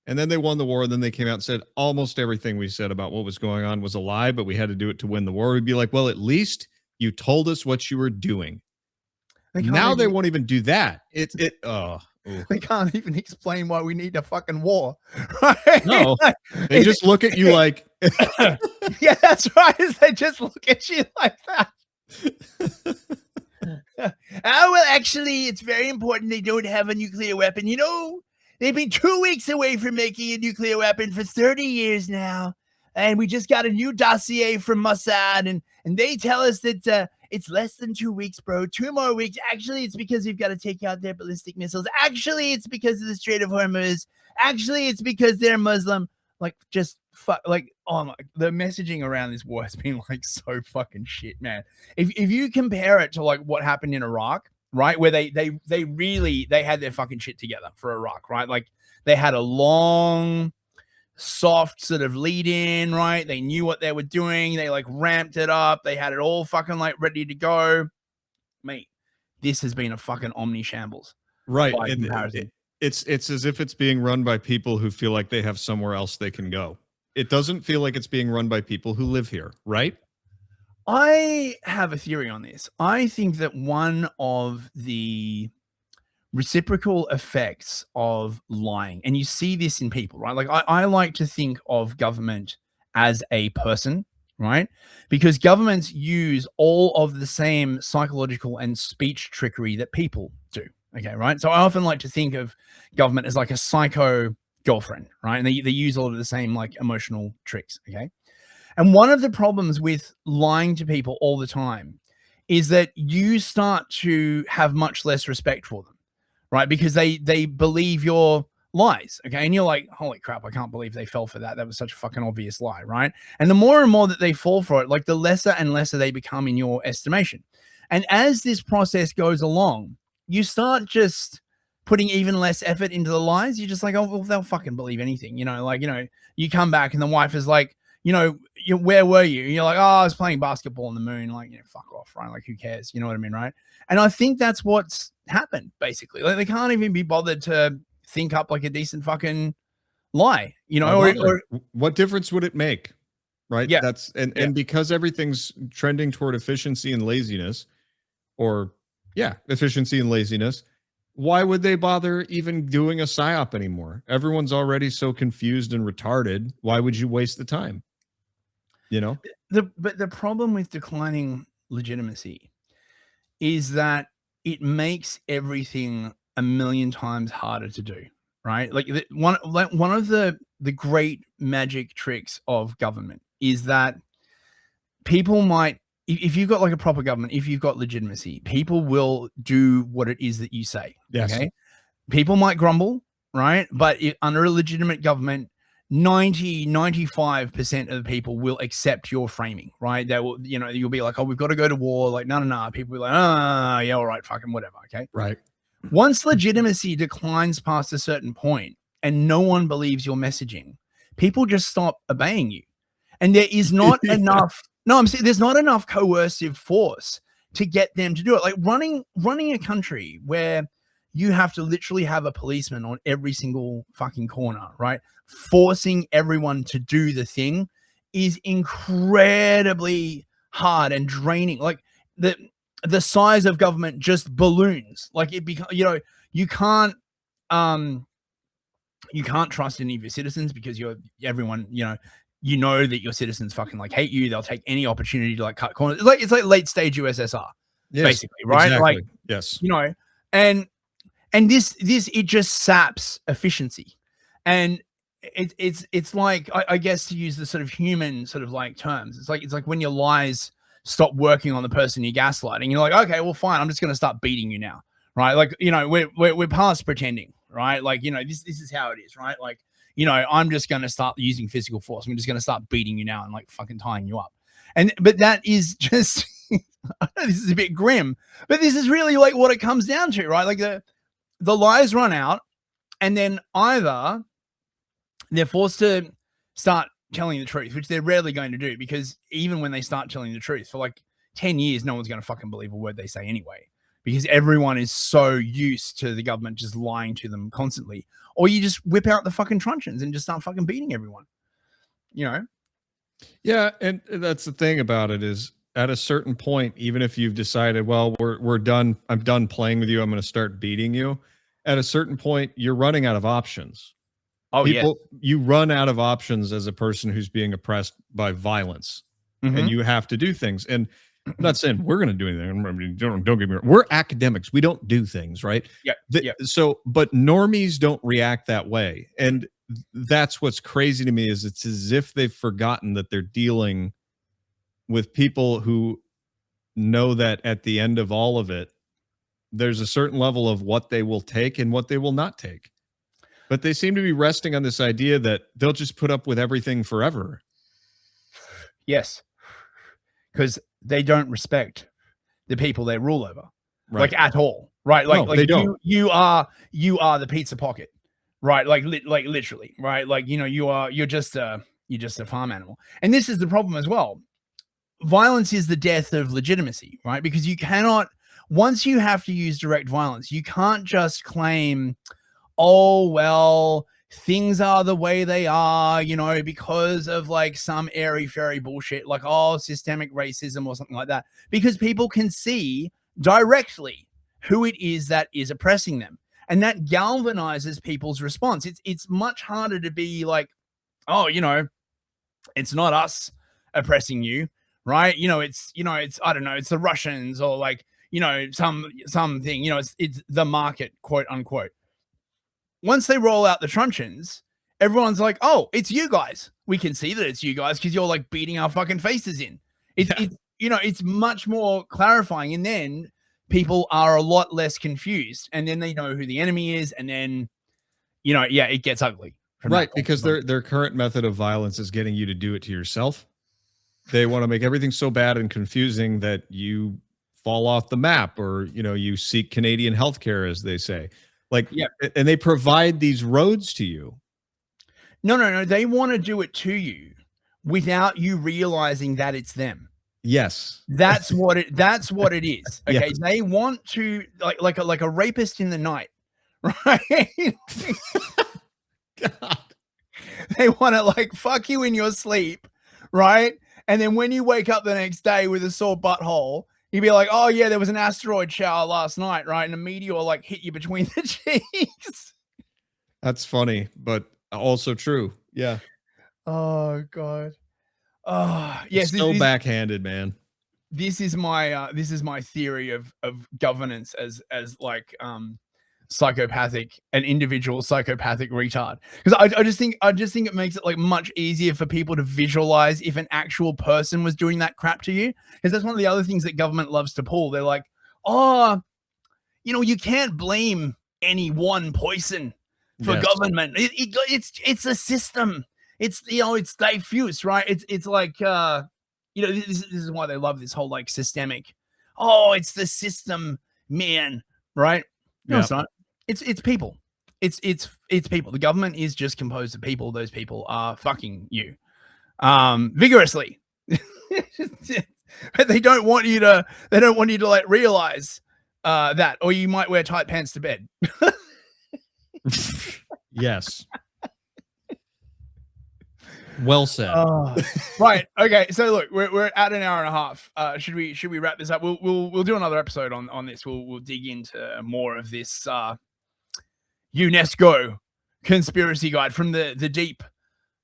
and then they won the war, and then they came out and said almost everything we said about what was going on was a lie, but we had to do it to win the war. We'd be like, well, at least you told us what you were doing. Now they won't even do that. They can't even explain why we need a fucking war. Right? No, they just look at you like, yeah, that's right. They just look at you like that. Oh, well, actually, it's very important they don't have a nuclear weapon. You know, they've been 2 weeks away from making a nuclear weapon for 30 years now. And we just got a new dossier from Mossad, and they tell us that it's less than 2 weeks, bro. 2 more weeks. Actually, it's because we've got to take out their ballistic missiles. Actually, it's because of the Strait of Hormuz. Actually, it's because they're Muslim. Like, just oh my, the messaging around this war has been like so fucking shit, man. If you compare it to like what happened in Iraq, right, where they had their fucking shit together for Iraq, right? Like they had a long, soft sort of lead in, right? They knew what they were doing. They like ramped it up. They had it all fucking like ready to go. Mate, this has been a fucking omni shambles, right? It's as if it's being run by people who feel like they have somewhere else they can go. It doesn't feel like it's being run by people who live here, right? I have a theory on this. I think that one of the reciprocal effects of lying, and you see this in people, right? Like I like to think of government as a person, right? Because governments use all of the same psychological and speech trickery that people do, Okay, right? So I often like to think of government as like a psycho girlfriend, right? And they use a lot of the same like emotional tricks, okay? And one of the problems with lying to people all the time is that you start to have much less respect for them, right? Because they believe your lies, okay? And you're like, holy crap, I can't believe they fell for that. That was such a fucking obvious lie, right? And the more and more that they fall for it, like the lesser and lesser they become in your estimation. And as this process goes along, you start just putting even less effort into the lies. You're just like, oh, well, they'll fucking believe anything, you come back and the wife is like, where were you? And you're like, oh, I was playing basketball on the moon. Like, fuck off, right? Like, who cares? You know what I mean, right? And I think that's what's happened, basically. Like, they can't even be bothered to think up like a decent fucking lie, or what difference would it make? Right. Yeah. And because everything's trending toward efficiency and laziness, efficiency and laziness, why would they bother even doing a psyop anymore? Everyone's already so confused and retarded. Why would you waste the time? But the problem with declining legitimacy is that it makes everything a million times harder to do, right? Like one of the great magic tricks of government is that people might, if you've got like a proper government, if you've got legitimacy, people will do what it is that you say. Yes. Okay. People might grumble, right? But under a legitimate government, 95% of the people will accept your framing, right? They will, you'll be like, oh, we've got to go to war. Like, no. People will be like, yeah, all right, fucking whatever. Okay. Right. Once legitimacy declines past a certain point and no one believes your messaging, people just stop obeying you. And there is not enough. No, I'm saying there's not enough coercive force to get them to do it. Like running a country where you have to literally have a policeman on every single fucking corner, right? Forcing everyone to do the thing is incredibly hard and draining. Like the size of government just balloons. Like it becomes, you can't trust any of your citizens because everyone, that your citizens fucking like hate you. They'll take any opportunity to like cut corners. It's like late stage USSR, basically, right? Exactly. Like, yes, and this it just saps efficiency, and it's like I guess to use the sort of human sort of like terms, it's like when your lies stop working on the person you're gaslighting. You're like, okay, well, fine, I'm just going to start beating you now, right? Like, we're past pretending, right? Like, this is how it is, right? Like, I'm just going to start using physical force. I'm just going to start beating you now and like fucking tying you up. But that is just, I know this is a bit grim, but this is really like what it comes down to, right? Like the lies run out and then either they're forced to start telling the truth, which they're rarely going to do because even when they start telling the truth for like 10 years, no one's going to fucking believe a word they say anyway, because everyone is so used to the government just lying to them constantly. Or you just whip out the fucking truncheons and just start fucking beating everyone, Yeah, and that's the thing about it is at a certain point, even if you've decided, well, we're done, I'm done playing with you, I'm going to start beating you. At a certain point, you're running out of options. Oh, you run out of options as a person who's being oppressed by violence, and you have to do things. And I'm not saying we're going to do anything. I mean, don't get me wrong. We're academics. We don't do things, right? Yeah. So, but normies don't react that way. And that's what's crazy to me is it's as if they've forgotten that they're dealing with people who know that at the end of all of it, there's a certain level of what they will take and what they will not take. But they seem to be resting on this idea that they'll just put up with everything forever. Yes. Because they don't respect the people they rule over, like at all, right? Like, no, they don't. You are the pizza pocket, right? Like literally, right? Like you're just a farm animal, and this is the problem as well. Violence is the death of legitimacy, right? Because you cannot, once you have to use direct violence, you can't just claim, oh well, things are the way they are, because of like some airy-fairy bullshit, like, oh, systemic racism or something like that, because people can see directly who it is that is oppressing them. And that galvanizes people's response. It's much harder to be like, oh, it's not us oppressing you, right? It's I don't know, it's the Russians, or like, something, it's the market, quote unquote. Once they roll out the truncheons, everyone's like, oh, it's you guys. We can see that it's you guys because you're like beating our fucking faces in. It's much more clarifying. And then people are a lot less confused. And then they know who the enemy is. And then, it gets ugly. Right. Because their current method of violence is getting you to do it to yourself. They want to make everything so bad and confusing that you fall off the map, or, you seek Canadian healthcare, as they say. And they provide these roads to you. No. They want to do it to you without you realizing that it's them. Yes. That's what it is. Okay. Yes. They want to like a rapist in the night, right? God. They want to like fuck you in your sleep, right? And then when you wake up the next day with a sore butthole, you'd be like, oh yeah, there was an asteroid shower last night, right? And a meteor like hit you between the cheeks. That's funny, but also true. Yeah. Oh God. Oh yes. Still backhanded, man. This is my theory of governance as like an individual psychopathic retard, because I just think it makes it like much easier for people to visualize if an actual person was doing that crap to you, because that's one of the other things that government loves to pull. They're like, oh, you can't blame any one person for government. It's a system. It's it's diffuse, right? It's like this is why they love this whole like systemic. Oh, it's the system, man, right? No, it's not. It's people. It's people. The government is just composed of people. Those people are fucking you, vigorously. But they don't want you to like realize that, or you might wear tight pants to bed. Yes. Well said. Right. Okay. So look, we're at an hour and a half. Should we wrap this up? We'll do another episode on this. We'll dig into more of this UNESCO conspiracy guide from the deep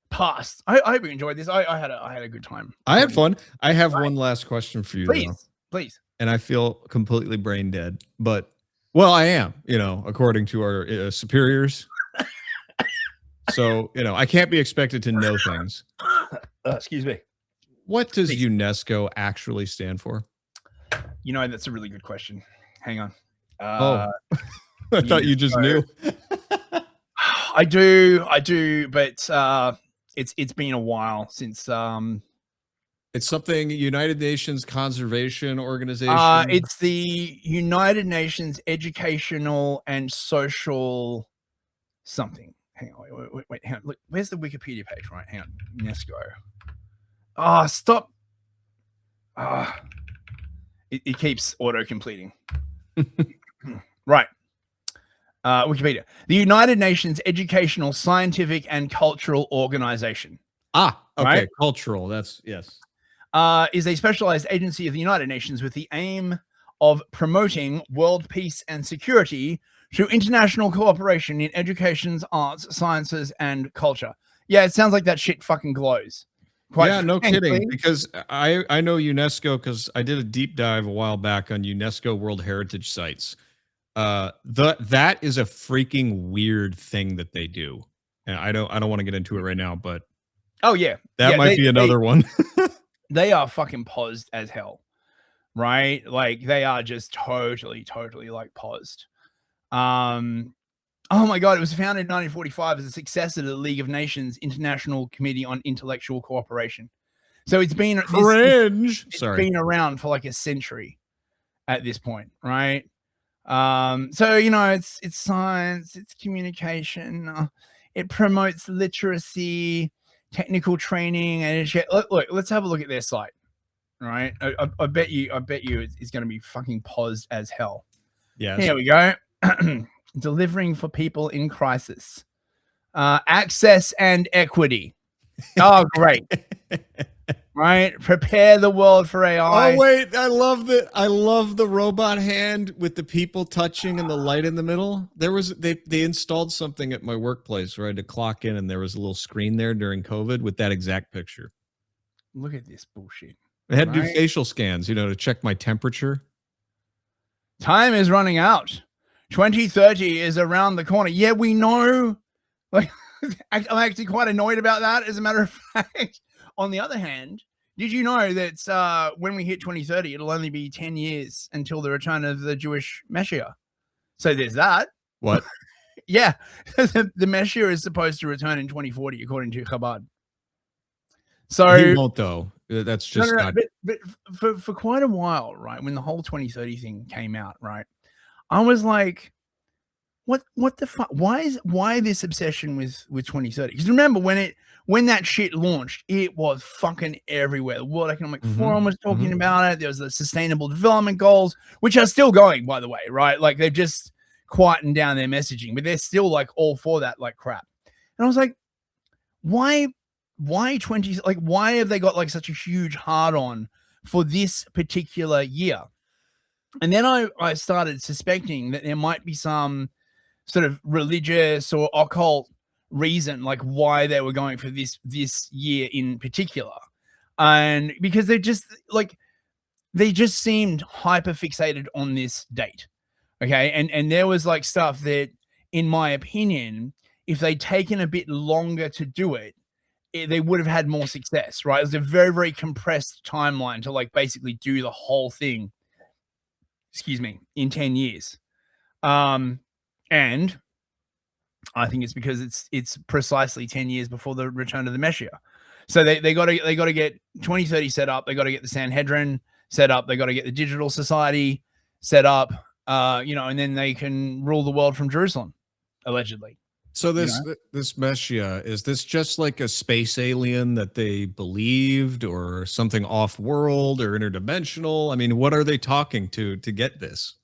past. I hope you enjoyed this. I had a good time. I had fun. I have one last question for you, please. And I feel completely brain dead, but I am, according to our superiors. So, I can't be expected to know things. Excuse me. What does UNESCO actually stand for? That's a really good question. Hang on. I thought you just knew. I do, but it's been a while since it's something United Nations Conservation Organization. It's the United Nations Educational and Social something. Hang on, wait, hang on. Look, where's the Wikipedia page? Right, hang on. UNESCO. Stop. It keeps auto-completing. Right. Wikipedia. The United Nations Educational, Scientific, and Cultural Organization. Okay. Right? Cultural. That's, yes. Is a specialized agency of the United Nations with the aim of promoting world peace and security through international cooperation in education, arts, sciences, and culture. Yeah, it sounds like that shit fucking glows. No kidding. Because I know UNESCO because I did a deep dive a while back on UNESCO World Heritage sites. That is a freaking weird thing that they do. And I don't want to get into it right now, but that might be another one. They are fucking paused as hell, right? Like they are just totally like paused. Oh my God, it was founded in 1945 as a successor to the League of Nations International Committee on Intellectual Cooperation. So it's been it's been around for like a century at this point, right? So it's science, it's communication, it promotes literacy, technical training, and look, let's have a look at their site, right? I bet you it's going to be fucking paused as hell. Yeah. Here we go. Delivering for people in crisis. Access and equity. Oh, great. Right? Prepare the world for AI. Oh, wait. I love the robot hand with the people touching and the light in the middle. They installed something at my workplace where I had to clock in, and there was a little screen there during COVID with that exact picture. Look at this bullshit. I had to do facial scans, to check my temperature. Time is running out. 2030 is around the corner. Yeah, we know. Like, I'm actually quite annoyed about that, as a matter of fact. On the other hand, did you know that when we hit 2030, it'll only be 10 years until the return of the Jewish Messiah? So there's that. What? Yeah, the Messiah is supposed to return in 2040, according to Chabad. So He won't, though. That's just not. But for quite a while, right, when the whole 2030 thing came out, right, I was like, what the fuck? Why this obsession with 2030? Because remember when that shit launched, it was fucking everywhere. The World Economic Forum was talking about it. There was the Sustainable Development Goals, which are still going, by the way, right? Like, they've just quietened down their messaging, but they're still like all for that like crap. And I was like, why 20? Like, why have they got like such a huge hard on for this particular year? And then I started suspecting that there might be some sort of religious or occult reason, like why they were going for this year in particular. And because they just seemed hyper fixated on this date. Okay. And there was like stuff that, in my opinion, if they'd taken a bit longer to do it, they would have had more success, right? It was a very, very compressed timeline to like basically do the whole thing, in 10 years. And I think it's because it's precisely 10 years before the return of the Messiah. So they got to get 2030 set up. They got to get the Sanhedrin set up. They got to get the digital society set up, and then they can rule the world from Jerusalem, allegedly. So this Messiah, is this just like a space alien that they believed, or something off-world or interdimensional? I mean, what are they talking to get this?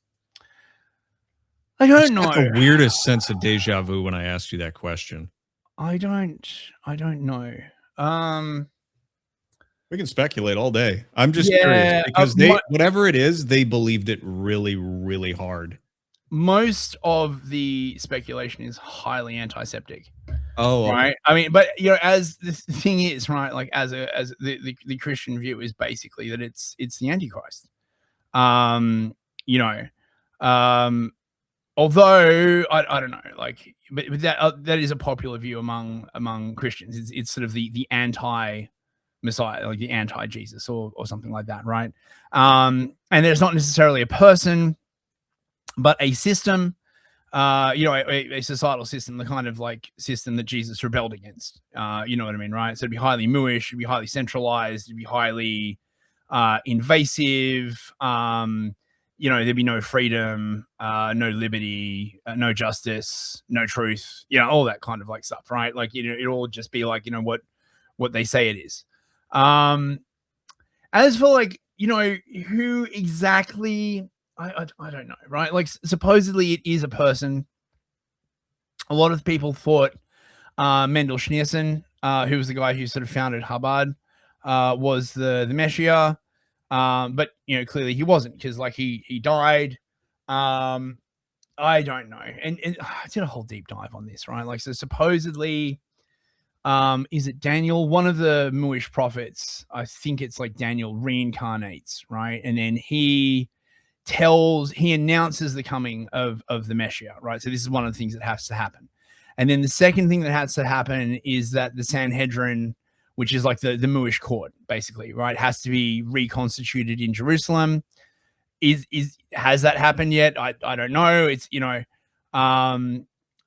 I don't know. The weirdest sense of deja vu when I asked you that question. I don't know. We can speculate all day. I'm just curious because whatever it is, they believed it really, really hard. Most of the speculation is highly antiseptic. Oh, right. Okay. I mean, but as the thing is, right, like as the Christian view is basically that it's the Antichrist. Although I don't know, like, but that is a popular view among Christians. It's sort of the anti-Messiah, like the anti-Jesus or something like that, right? And there's not necessarily a person, but a system, a societal system, the kind of like system that Jesus rebelled against. You know what I mean, right? So it'd be highly muish, it'd be highly centralized, it'd be highly invasive. There'd be no freedom, no liberty, no justice, no truth, all that kind of like stuff, right? Like, it'd all just be like, what they say it is. As for like, who exactly, I don't know, right? Like, supposedly it is a person. A lot of people thought Mendel Schneerson, who was the guy who sort of founded Chabad, was the Messiah. But clearly he wasn't, because like he died. I don't know. And I did a whole deep dive on this, right? Like, so supposedly, is it Daniel? One of the Muish prophets, I think it's like Daniel, reincarnates, right? And then he announces the coming of the Messiah, right? So this is one of the things that has to happen. And then the second thing that has to happen is that the Sanhedrin, which is like the Muish court, basically, right, has to be reconstituted in Jerusalem. Has that happened yet? I don't know. It's,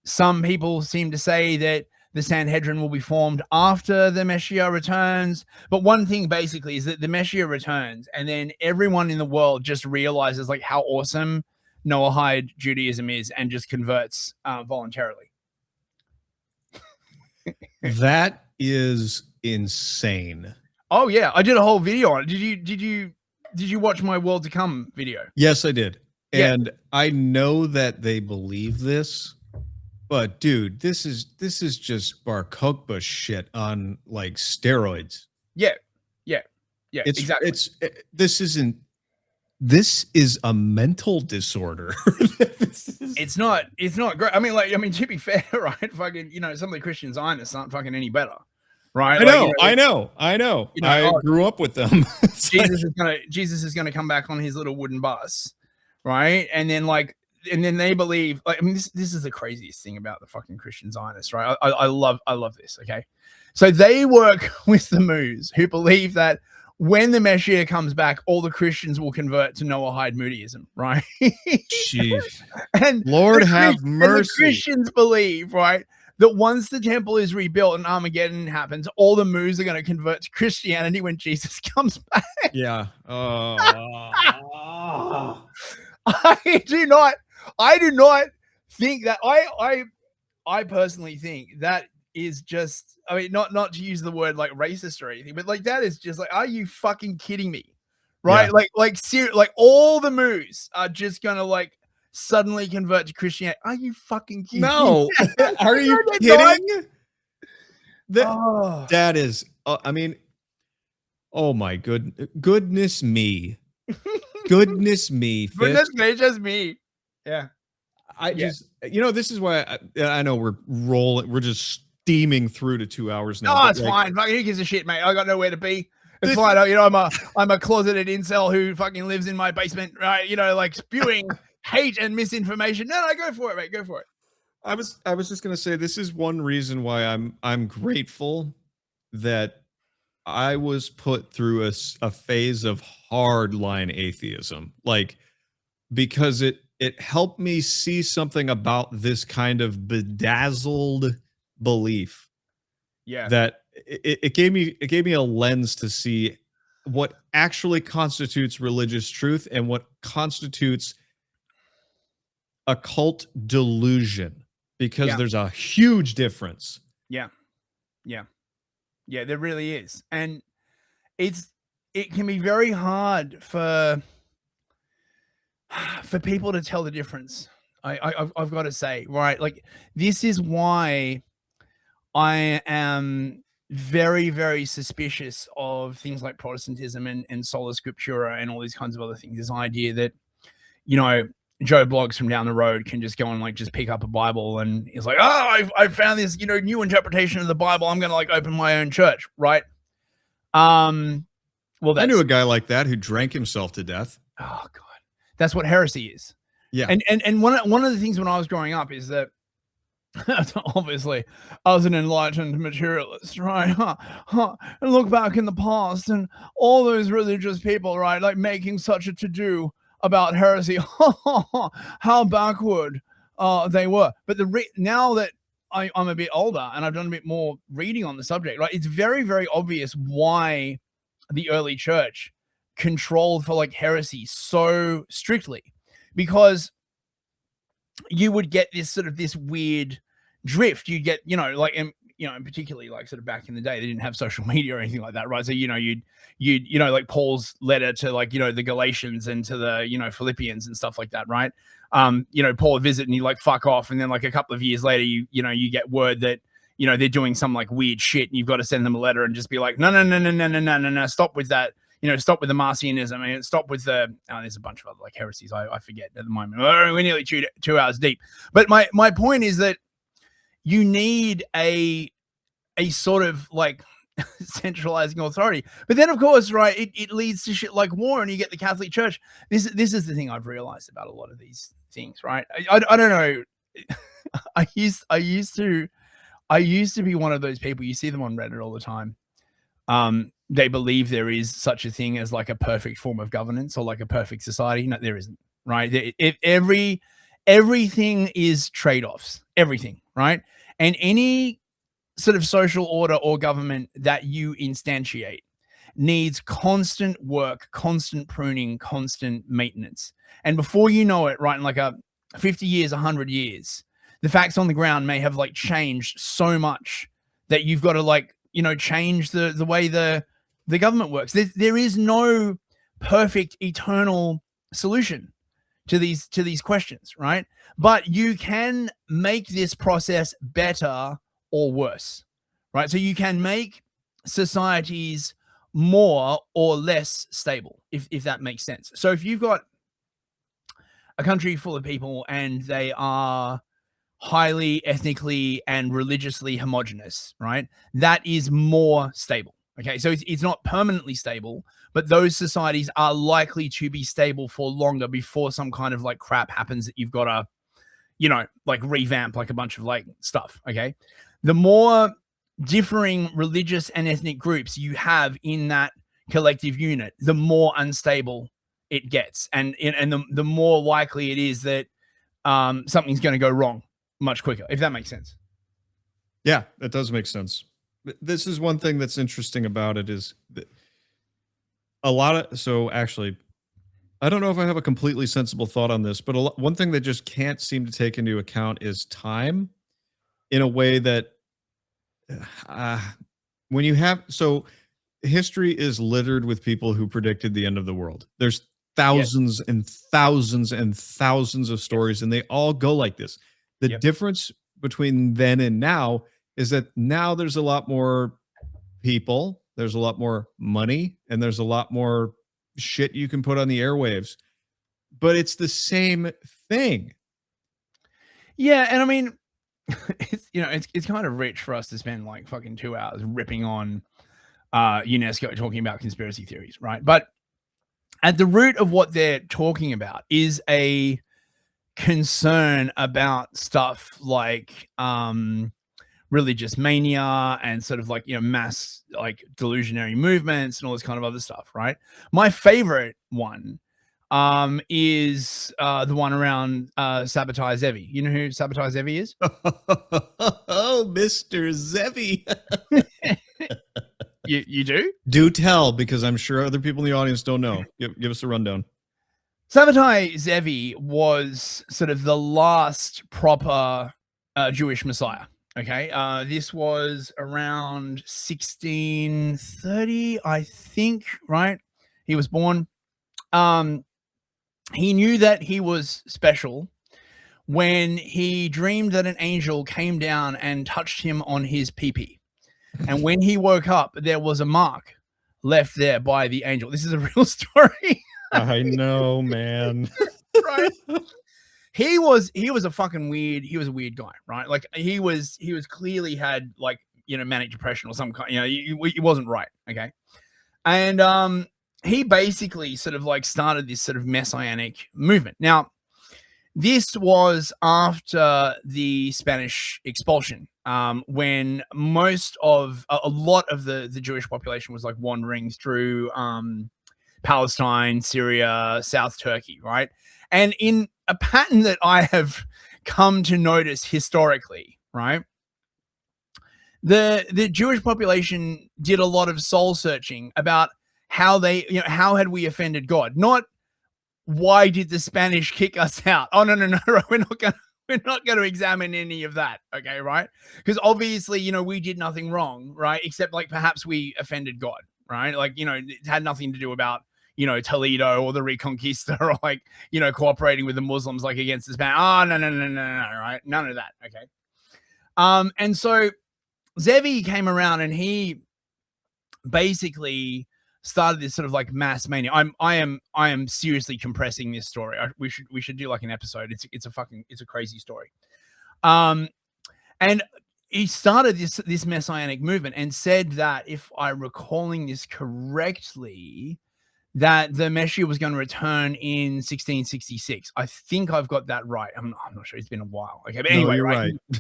some people seem to say that the Sanhedrin will be formed after the Messiah returns. But one thing basically is that the Messiah returns, and then everyone in the world just realizes like how awesome Noahide Judaism is and just converts voluntarily. That is insane. Oh yeah, I did a whole video on it. Did you watch my World to Come video? Yes, I did. Yeah. And I know that they believe this, but dude, this is just Bar Kokhba shit on like steroids. Yeah, exactly. This is a mental disorder. It's not great. I mean, to be fair, right? Fucking, some of the Christian Zionists aren't fucking any better. Right. I know. I grew up with them. Jesus is gonna come back on his little wooden bus, right? And then they believe, like, I mean, this is the craziest thing about the fucking Christian Zionists, right? I love this. Okay, so they work with the Moos, who believe that when the Messiah comes back, all the Christians will convert to Noahide Moodism, right? Jeez. And Lord have and mercy. the Christians believe, right, that once the temple is rebuilt and Armageddon happens, all the Moos are going to convert to Christianity when Jesus comes back. Yeah. I do not think that. I personally think that is just, I mean, not to use the word like racist or anything, but like that is just like, are you fucking kidding me? Right? Yeah. Like all the Moos are just gonna like suddenly convert to Christianity. Are you fucking kidding No. me? Are you kidding? That is, I mean, oh my goodness me. Goodness me. But that's just me. Yeah. Just, this is why I know we're just steaming through to 2 hours now. Oh, it's fine. Fucking who gives a shit, mate? I got nowhere to be. It's fine. I'm a closeted incel who fucking lives in my basement, right? Like spewing hate and misinformation. No, go for it, mate. Go for it. I was just gonna say, this is one reason why I'm grateful that I was put through a phase of hardline atheism, like, because it helped me see something about this kind of bedazzled belief. Yeah. That it gave me a lens to see what actually constitutes religious truth and what constitutes occult delusion, because there's a huge difference. Yeah, there really is. And it can be very hard for people to tell the difference. I've got to say, right? Like, this is why I am very, very suspicious of things like Protestantism and sola scriptura and all these kinds of other things. This idea that, Joe Bloggs from down the road can just go and like just pick up a Bible and he's like, oh, I found this, new interpretation of the Bible. I'm going to like open my own church, right? Well, I knew a guy like that who drank himself to death. Oh God, that's what heresy is. Yeah. And one of the things when I was growing up is that obviously I was an enlightened materialist, right? And look back in the past and all those religious people, right, like making such a to-do about heresy. How backward they were. But now that I'm a bit older and I've done a bit more reading on the subject, right, it's very, very obvious why the early church controlled for like heresy so strictly, because you would get this sort of this weird drift. You'd get, and particularly like sort of back in the day, they didn't have social media or anything like that, right? So, you'd like Paul's letter to like, the Galatians and to the, Philippians and stuff like that, right? Paul would visit and he'd like fuck off. And then like a couple of years later, you get word that, they're doing some like weird shit and you've got to send them a letter and just be like, no, stop with that. Stop with the Messianism and stop with the, there's a bunch of other like heresies. I forget at the moment. We're nearly 2 hours deep. But my point is that you need a sort of like centralizing authority. But then of course, right, it leads to shit like war and you get the Catholic Church. This is the thing I've realized about a lot of these things, right? I don't know. I used to be one of those people. You see them on Reddit all the time. They believe there is such a thing as like a perfect form of governance or like a perfect society. No, there isn't, right? Everything is trade-offs, everything, right? And any sort of social order or government that you instantiate needs constant work, constant pruning, constant maintenance. And before you know it, right, in like 50 years, 100 years, the facts on the ground may have like changed so much that you've got to like, change the way the government works. There is no perfect eternal solution to these questions, right? But you can make this process better or worse, right? So you can make societies more or less stable, if that makes sense. So if you've got a country full of people and they are highly ethnically and religiously homogenous, right? That is more stable. Okay, so it's not permanently stable, but those societies are likely to be stable for longer before some kind of like crap happens that you've got to, you know, like revamp like a bunch of like stuff. Okay, the more differing religious and ethnic groups you have in that collective unit, the more unstable it gets, and the more likely it is that something's going to go wrong much quicker, if that makes sense. Yeah, that does make sense. This is one thing that's interesting about it is that so actually, I don't know if I have a completely sensible thought on this, but one thing that just can't seem to take into account is time in a way that when you have, so history is littered with people who predicted the end of the world. There's thousands and thousands and thousands of stories, and they all go like this. The difference between then and now is that now there's a lot more people, there's a lot more money, and there's a lot more shit you can put on the airwaves, but it's the same thing. Yeah, and I mean, it's kind of rich for us to spend like fucking 2 hours ripping on UNESCO talking about conspiracy theories, right? But at the root of what they're talking about is a concern about stuff like religious mania and sort of like, mass like delusionary movements and all this kind of other stuff, right? My favorite one is the one around Sabotage Zevi. You know who Sabotage Zevi is? Oh, Mr. Zevi. You do? Do tell, because I'm sure other people in the audience don't know. Give us a rundown. Sabotage Zevi was sort of the last proper Jewish messiah. Okay, this was around 1630, I think, right? He was born. He knew that he was special when he dreamed that an angel came down and touched him on his pee-pee. And when he woke up, there was a mark left there by the angel. This is a real story. I know, man. Right. He was a fucking weird, he was a weird guy, right? Like he was clearly had like, manic depression or some kind, he wasn't right. Okay. And he basically sort of like started this sort of messianic movement. Now, this was after the Spanish expulsion, when most of a lot of the Jewish population was like wandering through Palestine, Syria, South Turkey, right? And in a pattern that I have come to notice historically, right? The Jewish population did a lot of soul searching about how they, how had we offended God? Not why did the Spanish kick us out? Oh, no. We're not going to examine any of that. Okay. Right. Because obviously, we did nothing wrong, right? Except like perhaps we offended God, right? Like, it had nothing to do about, Toledo or the Reconquista or like, cooperating with the Muslims, like against the Spanish. Oh, no. Right. None of that. Okay. And so Zevi came around and he basically started this sort of like mass mania. I am seriously compressing this story. We should do like an episode. It's a crazy story. And he started this messianic movement and said that, if I'm recalling this correctly, that the Messiah was going to return in 1666. I think I've got that right. I'm not sure. It's been a while. Okay, but anyway,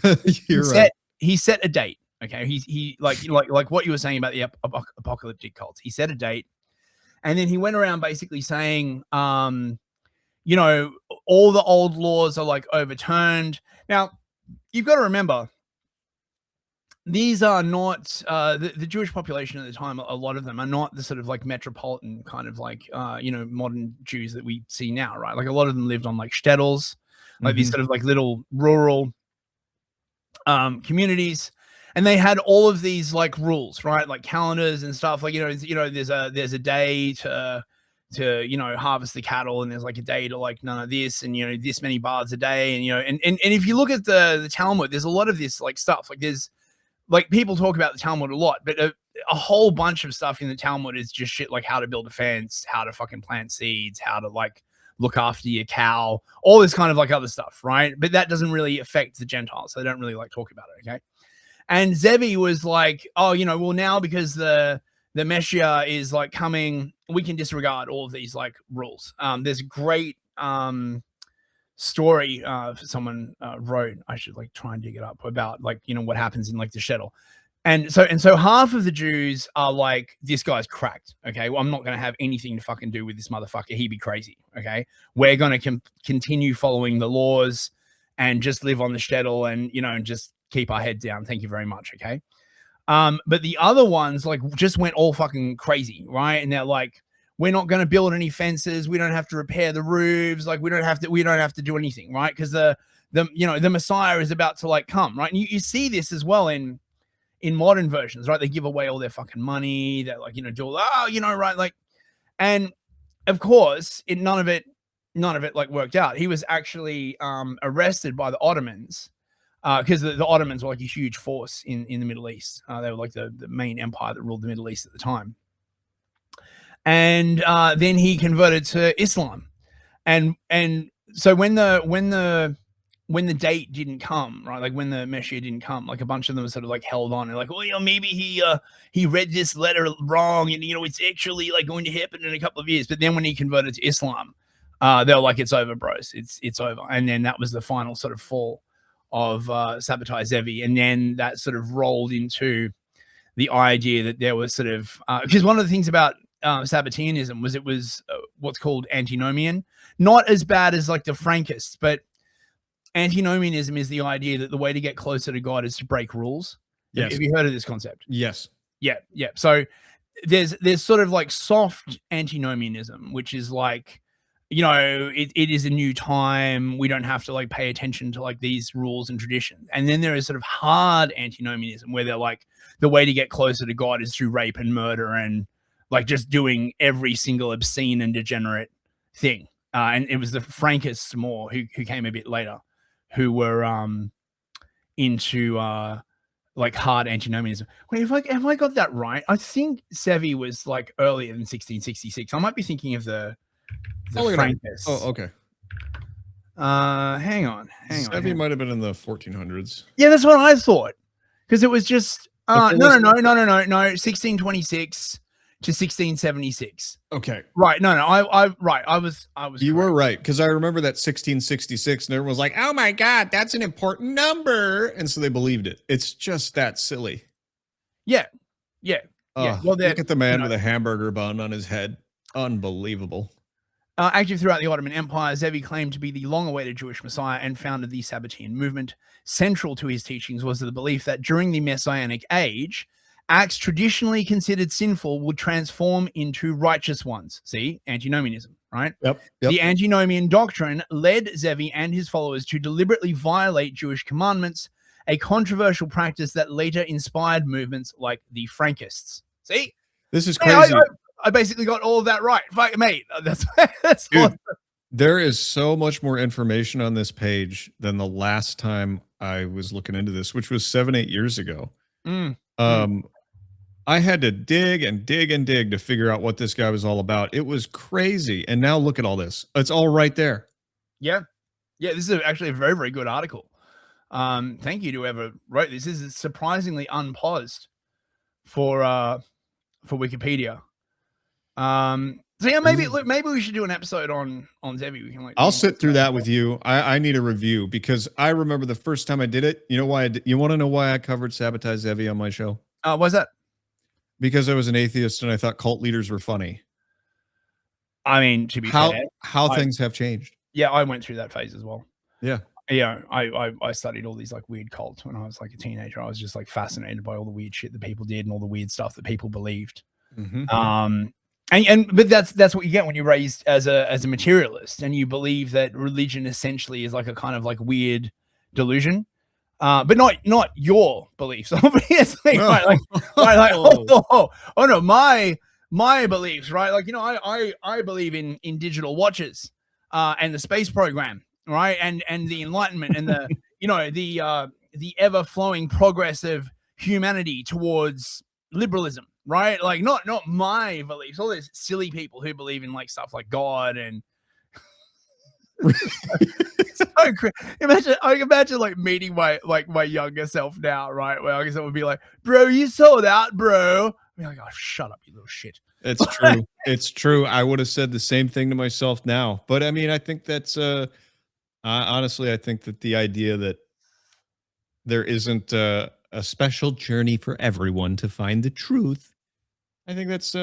no, you're right. He set a date. Okay, he like what you were saying about the apocalyptic cults. He set a date, and then he went around basically saying, all the old laws are like overturned. Now, you've got to remember, these are not the Jewish population at the time. A lot of them are not the sort of like metropolitan kind of like modern Jews that we see now, right? Like a lot of them lived on like shtetls, like these sort of like little rural communities. And they had all of these like rules, right? Like calendars and stuff. Like, there's a day to harvest the cattle, and there's like a day to like none of this, and this many baths a day, and and if you look at the Talmud, there's a lot of this like stuff. Like there's like people talk about the Talmud a lot, but a whole bunch of stuff in the Talmud is just shit like how to build a fence, how to fucking plant seeds, how to like look after your cow, all this kind of like other stuff, right? But that doesn't really affect the Gentiles, so they don't really like talk about it. Okay. And Zevi was like, oh, well, now because the the Messiah is like coming. We can disregard all of these like rules. There's a great story someone wrote. I should like try and dig it up about like, you know, what happens in like the shtetl. And so half of the Jews are like, this guy's cracked. Okay, well, I'm not going to have anything to fucking do with this motherfucker. He'd be crazy. Okay, we're going to continue following the laws and just live on the shtetl and, you know, just keep our head down. Thank you very much. Okay. But the other ones like just went all fucking crazy, right? And they're like, we're not going to build any fences. We don't have to repair the roofs. Like we don't have to do anything, right? Because the Messiah is about to like come, right? And you see this as well in modern versions, right? They give away all their fucking money. They're like, you know, do right? Like, and of course, none of it like worked out. He was actually arrested by the Ottomans because the Ottomans were like a huge force in the Middle East. They were like the main empire that ruled the Middle East at the time. And then he converted to Islam, and so when the date didn't come, right, like when the Messiah didn't come, like a bunch of them were sort of like held on and like, well, you know, maybe he read this letter wrong, and you know, it's actually like going to happen in a couple of years. But then when he converted to Islam, they were like, it's over, bros, it's over. And then that was the final sort of fall of Sabbatai Zevi, and then that sort of rolled into the idea that there was sort of because one of the things about Sabbateanism was it was what's called antinomian, not as bad as like the Frankists, but antinomianism is the idea that the way to get closer to God is to break rules. Yes. Have you heard of this concept? Yes. Yeah. So there's sort of like soft antinomianism, which is like, you know, it is a new time. We don't have to like pay attention to like these rules and traditions. And then there is sort of hard antinomianism where they're like, the way to get closer to God is through rape and murder and like just doing every single obscene and degenerate thing. And it was the Frankists more who came a bit later, who were into like hard antinomianism. Wait, have I got that right? I think Sevi was like earlier than 1666. I might be thinking of the Frankists. Oh, okay. Hang on. Sevi might have been in the 1400s. Yeah, that's what I thought. Because it was just no, 1626 to 1676. Okay. Right. No, I was You were right, because I remember that 1666 and everyone was like, oh my God, that's an important number. And so they believed it. It's just that silly. Yeah. Well, look at the man with a hamburger bun on his head. Unbelievable. Active throughout the Ottoman Empire, Zevi claimed to be the long-awaited Jewish Messiah and founded the Sabbatean movement. Central to his teachings was the belief that during the Messianic age, acts traditionally considered sinful would transform into righteous ones. See, antinomianism, right? Yep. The antinomian doctrine led Zevi and his followers to deliberately violate Jewish commandments, a controversial practice that later inspired movements like the Frankists. See? This is crazy. I basically got all of that right. Fuck, mate. That's Dude, awesome. There is so much more information on this page than the last time I was looking into this, which was 7-8 years ago. I had to dig and dig and dig to figure out what this guy was all about. It was crazy. And now look at all this. It's all right there. Yeah. This is actually a very, very good article. Thank you to whoever wrote this. This is surprisingly unpaused for Wikipedia. So yeah, maybe we should do an episode on Zevi. We can like. I'll sit through that with you. I need a review because I remember the first time I did it. You know why? You want to know why I covered Sabbatai Zevi on my show? Why's that? Because I was an atheist and I thought cult leaders were funny. I mean, to be fair, how things have changed. Yeah, I went through that phase as well. Yeah. I studied all these like weird cults when I was like a teenager. I was just like fascinated by all the weird shit that people did and all the weird stuff that people believed. Mm-hmm. But that's what you get when you're raised as a materialist and you believe that religion essentially is like a kind of like weird delusion. But not your beliefs, obviously. No. Right? Like oh no, my beliefs, right? Like, you know, I believe in digital watches, and the space program, right? And the Enlightenment and the you know the ever flowing progress of humanity towards liberalism, right? Like not my beliefs. All those silly people who believe in like stuff like God and. So I imagine like meeting my younger self now, right? Where I guess I would be like, bro, you sold out, bro. be like, oh, shut up, you little shit. It's true. It's true. I would have said the same thing to myself now. But I mean, I think that's honestly, I think that the idea that there isn't a special journey for everyone to find the truth, I think that's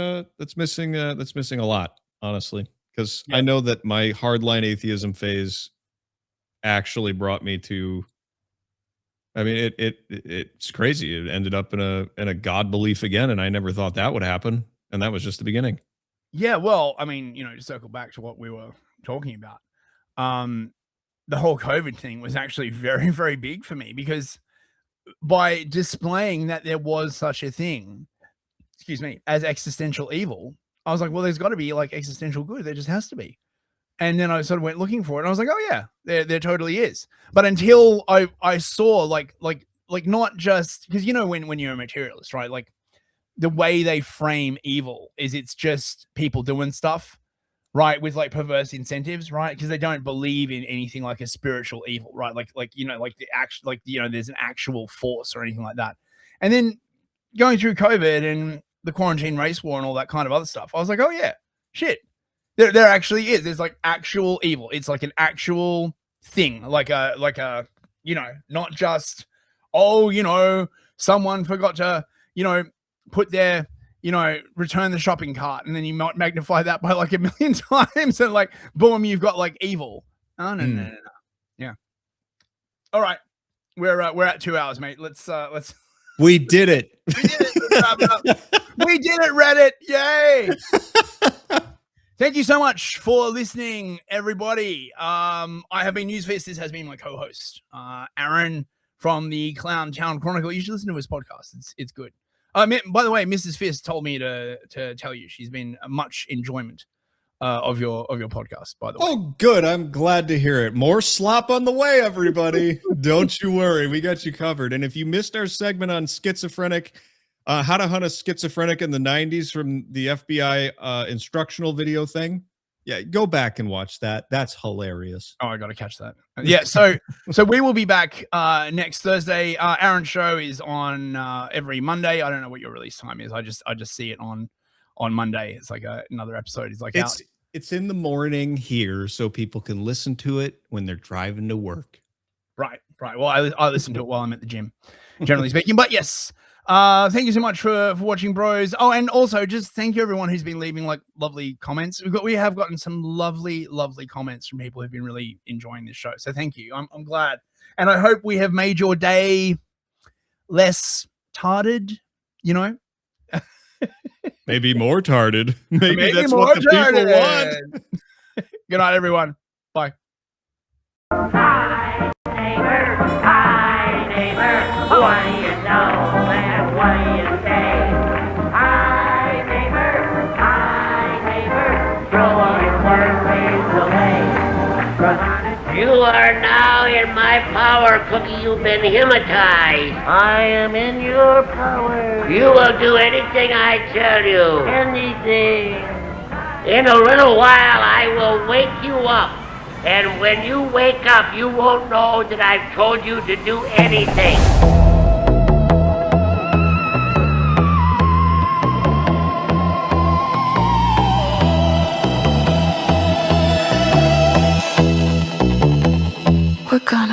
missing a lot, honestly. Because I know that my hardline atheism phase actually brought me to. I mean, it's crazy. It ended up in a God belief again, and I never thought that would happen. And that was just the beginning. Yeah, well, I mean, to circle back to what we were talking about, the whole COVID thing was actually very, very big for me because by displaying that there was such a thing, excuse me, as existential evil, I was like, well, there's got to be like existential good. There just has to be. And then I sort of went looking for it, and I was like, oh yeah, there totally is. But until I saw like not just because when you're a materialist, right? Like the way they frame evil is it's just people doing stuff, right, with like perverse incentives, right? Because they don't believe in anything like a spiritual evil, right? Like the actual there's an actual force or anything like that. And then going through COVID and the quarantine race war and all that kind of other stuff, I was like, oh yeah, shit. There actually is. There's like actual evil. It's like an actual thing, like a not just someone forgot to put their return the shopping cart, and then you might magnify that by like 1,000,000 times, and like boom, you've got like evil. Oh no. Yeah. All right, we're at 2 hours, mate. Let's. We did it. We did it. We did it, Reddit. Yay. Thank you so much for listening, everybody. I have been Newsfist. This has been my co-host, Aaron from the Clown Town Chronicle. You should listen to his podcast. It's good. By the way, Mrs. Fist told me to tell you she's been much enjoyment of your podcast. By the way. Oh, good. I'm glad to hear it. More slop on the way, everybody. Don't you worry. We got you covered. And if you missed our segment on schizophrenic. How to hunt a schizophrenic in the 90s from the FBI instructional video thing. Yeah, go back and watch that. That's hilarious. Oh, I got to catch that. Yeah, so we will be back next Thursday. Aaron's show is on every Monday. I don't know what your release time is. I just see it on Monday. It's like another episode is like out. It's in the morning here, so people can listen to it when they're driving to work. Right. Well, I listen to it while I'm at the gym, generally speaking. But yes. Thank you so much for watching, bros. Oh, and also just thank you everyone who's been leaving like lovely comments. We have gotten some lovely comments from people who've been really enjoying this show. So thank you. I'm glad. And I hope we have made your day less tarded, Maybe more tarded. Maybe that's what the people want. Good night, everyone. Bye. Hi, neighbor, what do you know and what do you say? Hi, neighbor, throw all your worries away. 'Cause honest, you are now in my power, Cookie. You've been hypnotized. I am in your power. You will do anything I tell you. Anything. In a little while, I will wake you up. And when you wake up, you won't know that I've told you to do anything. We're gonna